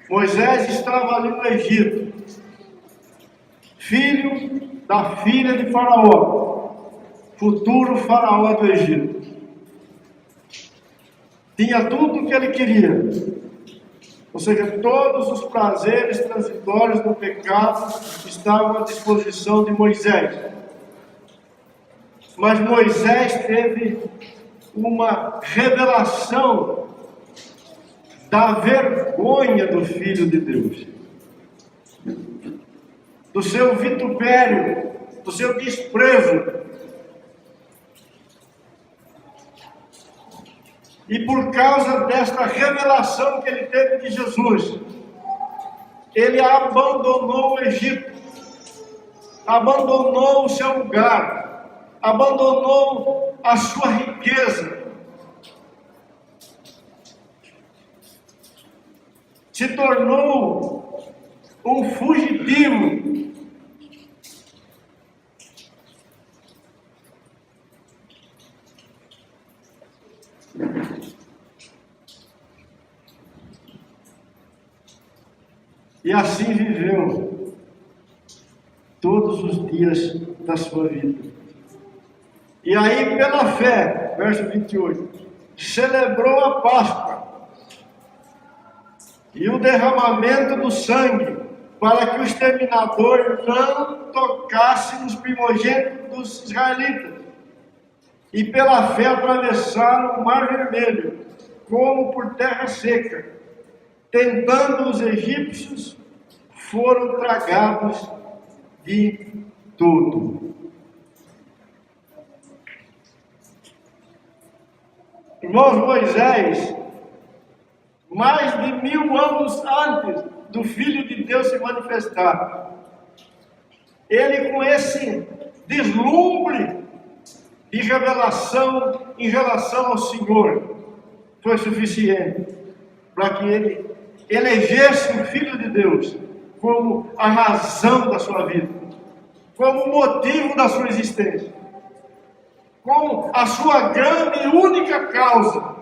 Moisés estava ali no Egito, filho da filha de Faraó, futuro Faraó do Egito. Tinha tudo o que ele queria, ou seja, todos os prazeres transitórios do pecado estavam à disposição de Moisés. Mas Moisés teve uma revelação da vergonha do Filho de Deus, do seu vitupério, do seu desprezo. E por causa desta revelação que ele teve de Jesus, ele abandonou o Egito, abandonou o seu lugar, abandonou a sua riqueza, se tornou um fugitivo. E assim viveu todos os dias da sua vida. E aí, pela fé, verso 28, celebrou a Páscoa e o derramamento do sangue, para que o exterminador não tocasse nos primogênitos dos israelitas. E pela fé atravessaram o Mar Vermelho, como por terra seca. Tentando os egípcios, foram tragados de tudo. Irmãos, Moisés, mais de 1000 anos antes do Filho de Deus se manifestar, ele, com esse deslumbre de revelação em relação ao Senhor, foi suficiente para que ele elegesse o Filho de Deus como a razão da sua vida, como o motivo da sua existência, como a sua grande e única causa.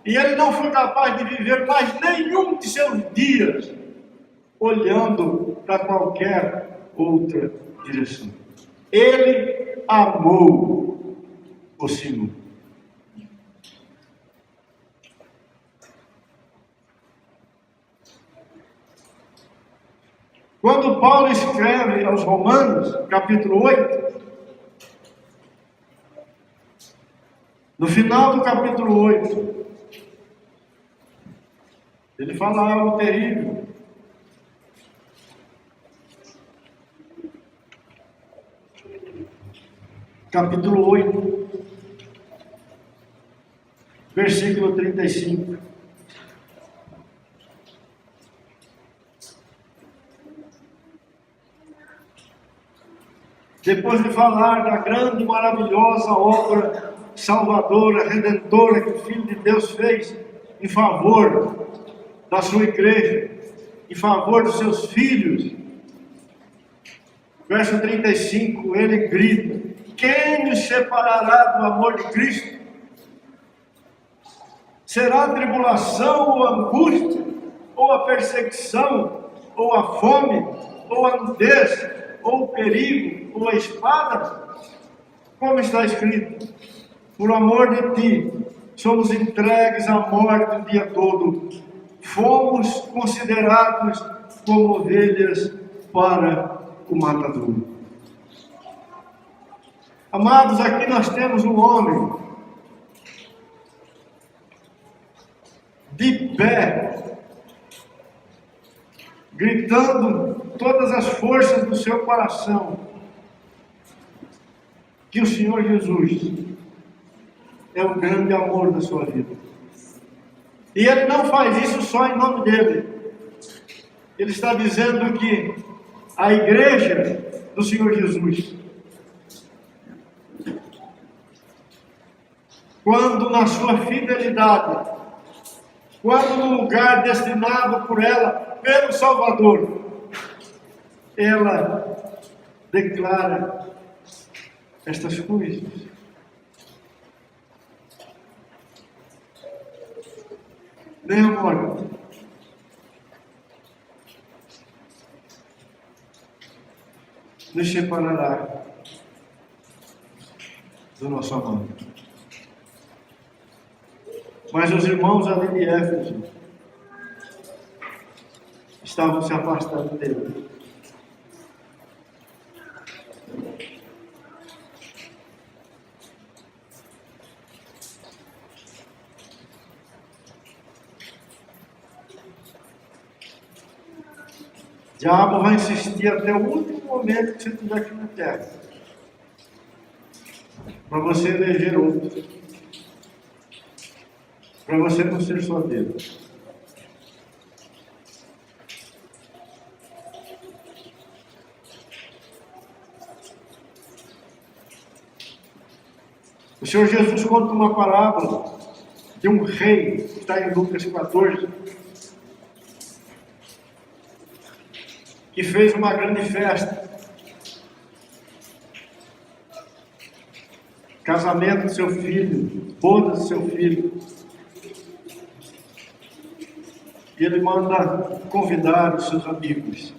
E ele não foi capaz de viver mais nenhum de seus dias olhando para qualquer outra direção. Ele amou o Senhor. Quando Paulo escreve aos Romanos, capítulo 8, no final do capítulo 8, ele fala algo terrível. capítulo 8, versículo 35. Depois de falar da grande e maravilhosa obra salvadora, redentora que o Filho de Deus fez em favor da sua igreja, em favor dos seus filhos, verso 35, ele grita: quem nos separará do amor de Cristo? Será a tribulação ou a angústia, ou a perseguição, ou a fome, ou a nudez, ou o perigo, ou a espada? Como está escrito: por amor de ti, somos entregues à morte o dia todo. Fomos considerados como ovelhas para o matadouro. Amados, aqui nós temos um homem de pé, gritando todas as forças do seu coração que o Senhor Jesus é o grande amor da sua vida. E ele não faz isso só em nome dele. Ele está dizendo que a igreja do Senhor Jesus, quando na sua fidelidade, quando no lugar destinado por ela, pelo Salvador, ela declara estas coisas. Meu amor, nos separará do nosso amor. Mas os irmãos ali de Éfeso estavam se afastando dele. O diabo vai insistir até o último momento que você estiver aqui na terra, para você eleger outro, para você não ser só Deus. O Senhor Jesus conta uma parábola de um rei, que está em Lucas 14, que fez uma grande festa, casamento do seu filho, boda do seu filho, e ele manda convidar os seus amigos.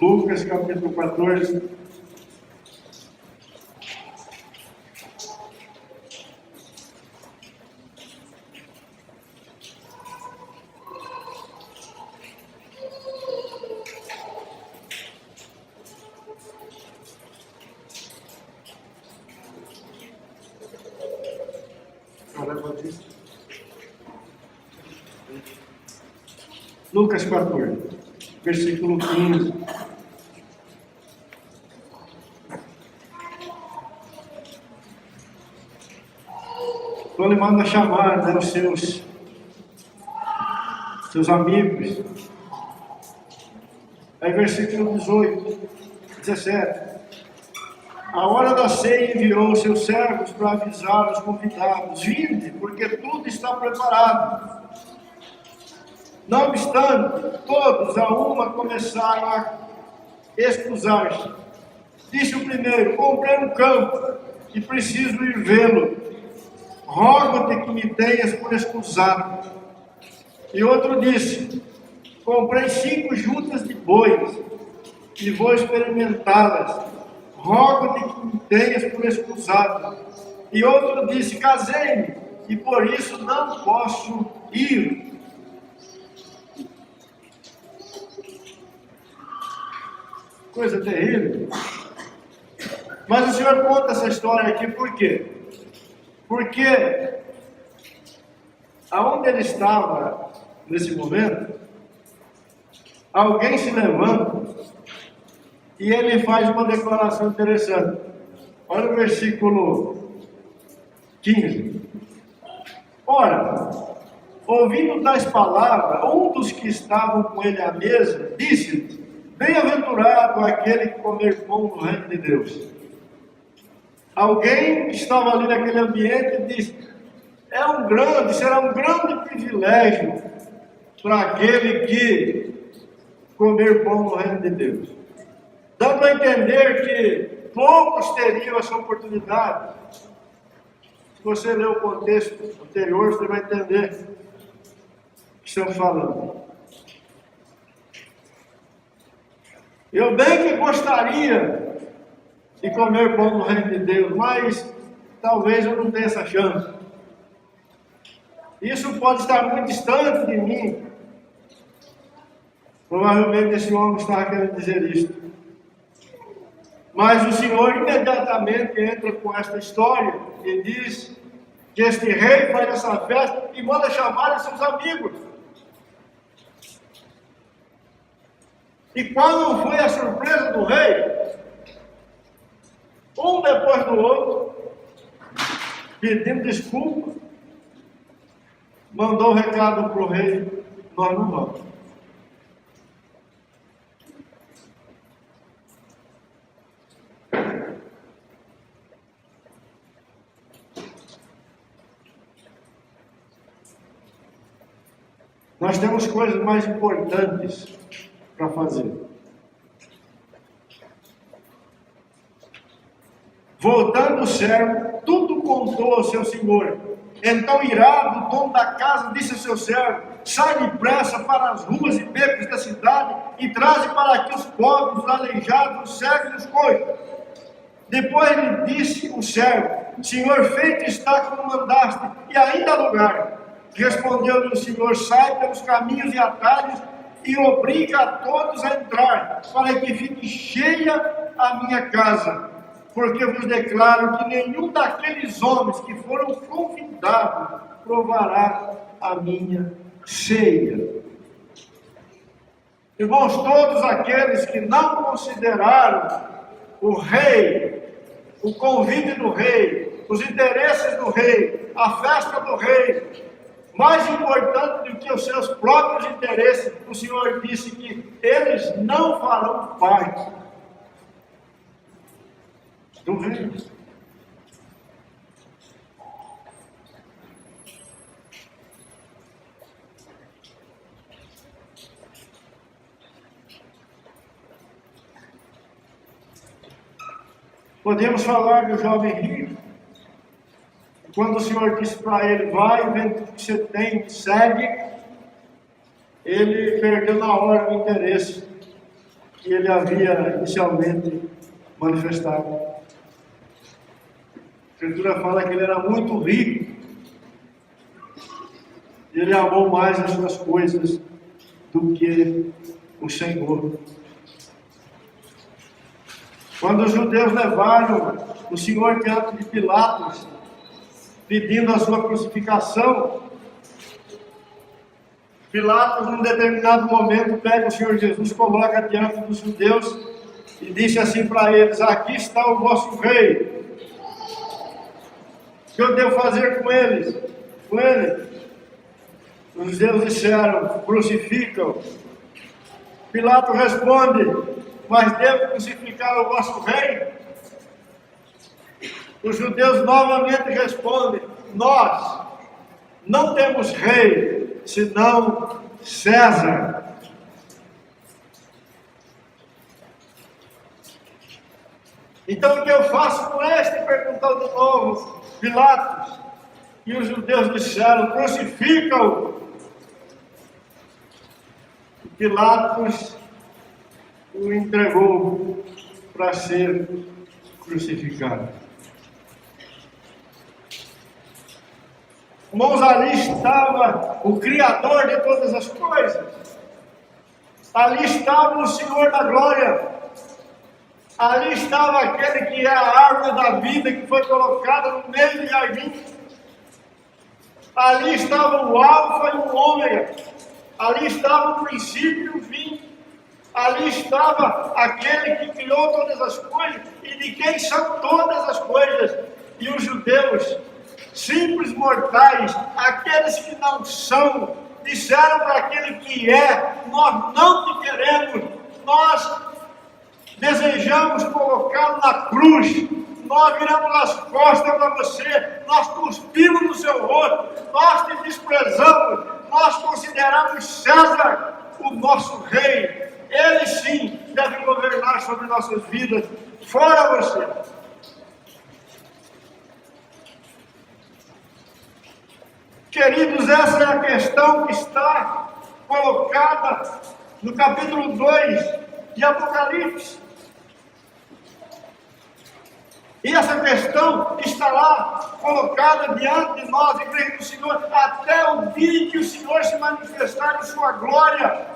Lucas capítulo 14, Lucas 14, versículo 15. Então ele manda chamar, né, os seus amigos. Aí versículo 18, 17. A hora da ceia enviou os seus servos para avisar os convidados: vinde, porque tudo está preparado. Não obstante, todos a uma começaram a excusar-se. Disse o primeiro: comprei um campo e preciso ir vê-lo. Rogo-te que me tenhas por excusado. E outro disse: comprei 5 juntas de bois e vou experimentá-las. Rogo-te que me tenhas por excusado. E outro disse: casei-me e por isso não posso ir. Coisa terrível. Mas o Senhor conta essa história aqui por quê? Porque aonde ele estava nesse momento, alguém se levanta e ele faz uma declaração interessante. Olha o versículo 15. Ora, ouvindo tais palavras, um dos que estavam com ele à mesa, disse: bem-aventurado aquele que comer pão no reino de Deus. Alguém que estava ali naquele ambiente disse: será um grande privilégio para aquele que comer pão no reino de Deus. Dá para entender que poucos teriam essa oportunidade. Se você ler o contexto anterior, você vai entender o que estamos falando. Eu bem que gostaria de comer pão no reino de Deus, mas talvez eu não tenha essa chance. Isso pode estar muito distante de mim. Provavelmente esse homem estava querendo dizer isso. Mas o Senhor imediatamente entra com esta história e diz que este rei faz essa festa e manda chamar seus amigos. E qual não foi a surpresa do rei? Um depois do outro, pedindo desculpa, mandou o recado para o rei: nós não vamos. Nós temos coisas mais importantes para fazer. Voltando o servo, tudo contou ao seu senhor. Então, irado, o dono da casa disse ao seu servo: sai depressa para as ruas e becos da cidade e traze para aqui os pobres, os aleijados, os cegos e os coxos. Depois lhe disse o servo: Senhor, feito está como mandaste, e ainda há lugar. Respondeu-lhe o Senhor: sai pelos caminhos e atalhos e obriga a todos a entrar, para que fique cheia a minha casa. Porque vos declaro que nenhum daqueles homens que foram convidados provará a minha ceia. Irmãos, todos aqueles que não consideraram o rei, o convite do rei, os interesses do rei, a festa do rei, mais importante do que os seus próprios interesses, o Senhor disse que eles não farão parte do reino. Podemos falar do jovem rico. Quando o Senhor disse para ele: vai, vende o que você tem, segue, ele perdeu na hora o interesse que ele havia inicialmente manifestado. A Escritura fala que ele era muito rico. Ele amou mais as suas coisas do que o Senhor. Quando os judeus levaram o Senhor diante de Pilatos, pedindo a sua crucificação, Pilatos, num determinado momento, pega o Senhor Jesus, coloca diante dos judeus e disse assim para eles: aqui está o vosso rei. O que eu devo fazer com eles? Com ele? Os judeus disseram: crucificam. Pilatos responde: mas devo crucificar o vosso rei? Os judeus novamente respondem: nós não temos rei, senão César. Então o que eu faço com este? Perguntou de novo Pilatos. E os judeus disseram: crucifica-o. Pilatos o entregou para ser crucificado. Irmãos, ali estava o Criador de todas as coisas. Ali estava o Senhor da glória. Ali estava aquele que é a árvore da vida, que foi colocada no meio do jardim. Ali estava o alfa e o ômega. Ali estava o princípio e o fim. Ali estava aquele que criou todas as coisas e de quem são todas as coisas. E os judeus, simples mortais, aqueles que não são, disseram para aquele que é: nós não te queremos, nós desejamos colocá-lo na cruz, nós viramos as costas para você, nós cuspimos no seu rosto, nós te desprezamos, nós consideramos César o nosso rei. Ele sim deve governar sobre nossas vidas, fora você. Queridos, essa é a questão que está colocada no capítulo 2 de Apocalipse. E essa questão está lá colocada diante de nós, igreja do Senhor, até o dia em que o Senhor se manifestar em sua glória.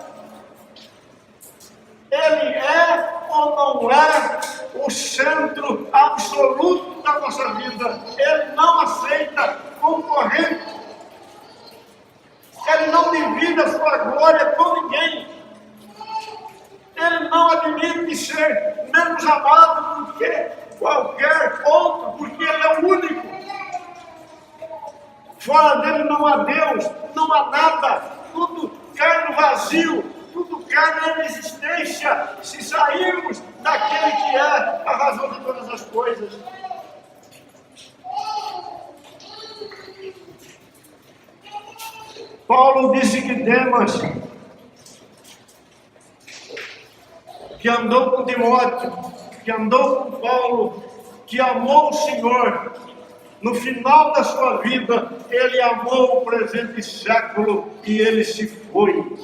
Ele é ou não é o centro absoluto da nossa vida. Ele não aceita concorrente. Ele não divide a sua glória com ninguém. Ele não admite ser menos amado do que qualquer outro, porque ele é o único. Fora dele não há Deus, não há nada. Tudo cai no vazio, tudo cai na inexistência, se sairmos daquele que é a razão de todas as coisas. Paulo disse que Demas, que andou com Timóteo, que andou com Paulo, que amou o Senhor, no final da sua vida, ele amou o presente século e ele se foi.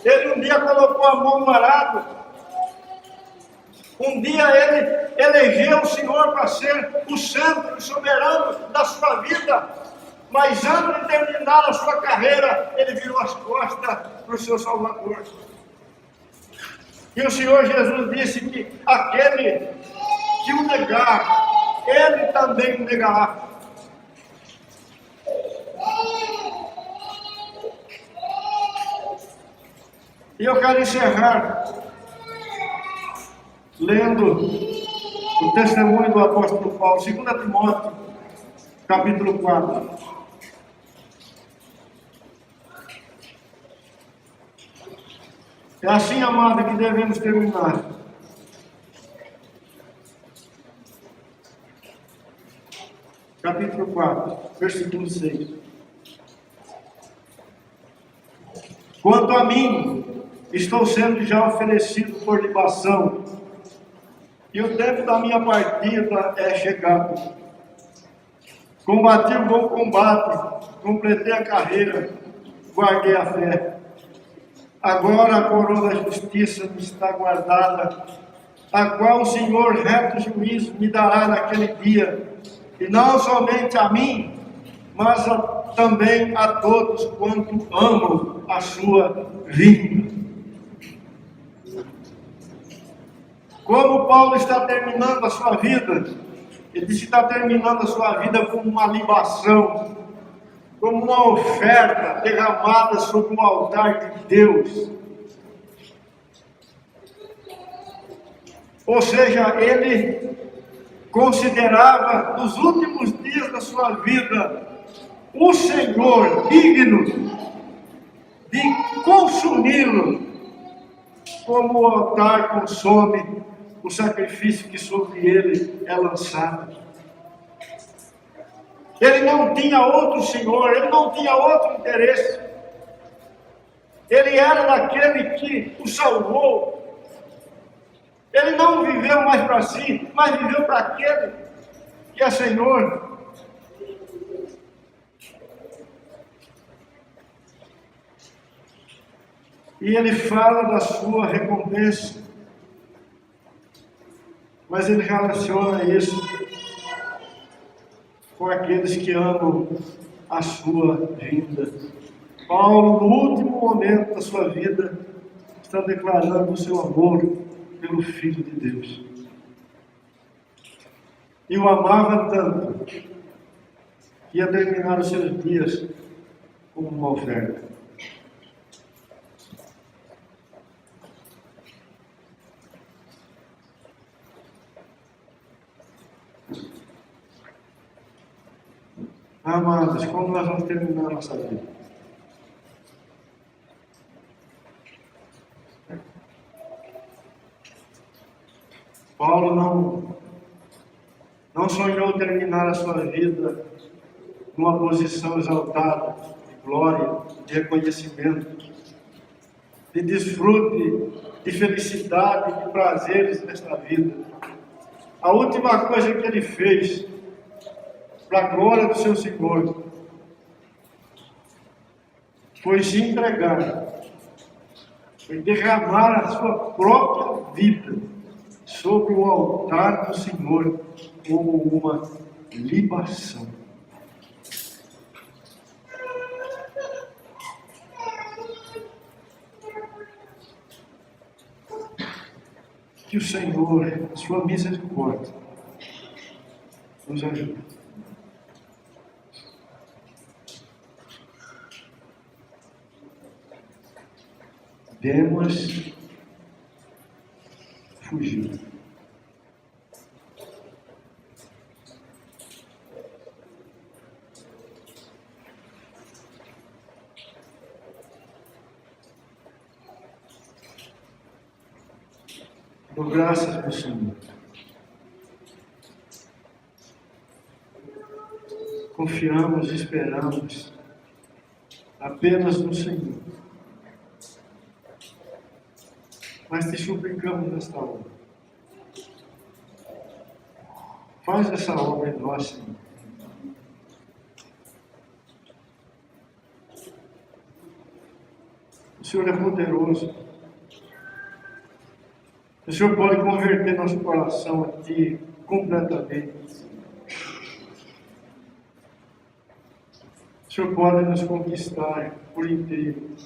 Ele um dia colocou a mão no arado, um dia ele elegeu o Senhor para ser o centro soberano da sua vida. Mas antes de terminar a sua carreira, ele virou as costas para o seu Salvador. E o Senhor Jesus disse que aquele que o negar, ele também o negará. E eu quero encerrar lendo o testemunho do apóstolo Paulo, 2 Timóteo, capítulo 4. É assim, amado, que devemos terminar. Capítulo 4, versículo 6. Quanto a mim, estou sendo já oferecido por libação, e o tempo da minha partida é chegado. Combati o bom combate, completei a carreira, guardei a fé. Agora a coroa da justiça me está guardada, a qual o Senhor, reto juízo, me dará naquele dia, e não somente a mim, mas também a todos quanto amam a sua vinda. Como Paulo está terminando a sua vida, ele diz que está terminando a sua vida como uma libação, como uma oferta derramada sobre o altar de Deus. Ou seja, ele considerava nos últimos dias da sua vida o Senhor digno de consumi-lo, como o altar consome o sacrifício que sobre ele é lançado. Ele não tinha outro Senhor, ele não tinha outro interesse. Ele era daquele que o salvou. Ele não viveu mais para si, mas viveu para aquele que é Senhor. E ele fala da sua recompensa, mas ele relaciona isso com aqueles que amam a sua vinda. Paulo, no último momento da sua vida, está declarando o seu amor pelo Filho de Deus. E o amava tanto que ia terminar os seus dias como uma oferta. Amados, como nós vamos terminar a nossa vida? Paulo não sonhou terminar a sua vida numa posição exaltada, de glória, de reconhecimento, de desfrute, de felicidade, de prazeres nesta vida. A última coisa que ele fez, para a glória do seu Senhor, foi se entregar, foi derramar a sua própria vida sobre o altar do Senhor como uma libação. Que o Senhor, a sua misericórdia, nos ajude. Demas fugiu. Dou graças ao Senhor. Confiamos e esperamos apenas no Senhor. Mas te suplicamos nesta hora. Faz essa obra em nós, Senhor. O Senhor é poderoso. O Senhor pode converter nosso coração a Ti completamente. O Senhor pode nos conquistar por inteiro.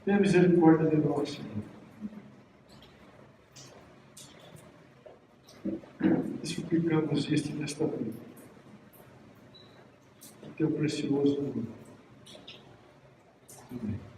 Tenha misericórdia de nós, Senhor. E suplicamos isto nesta vida. Em Teu precioso nome.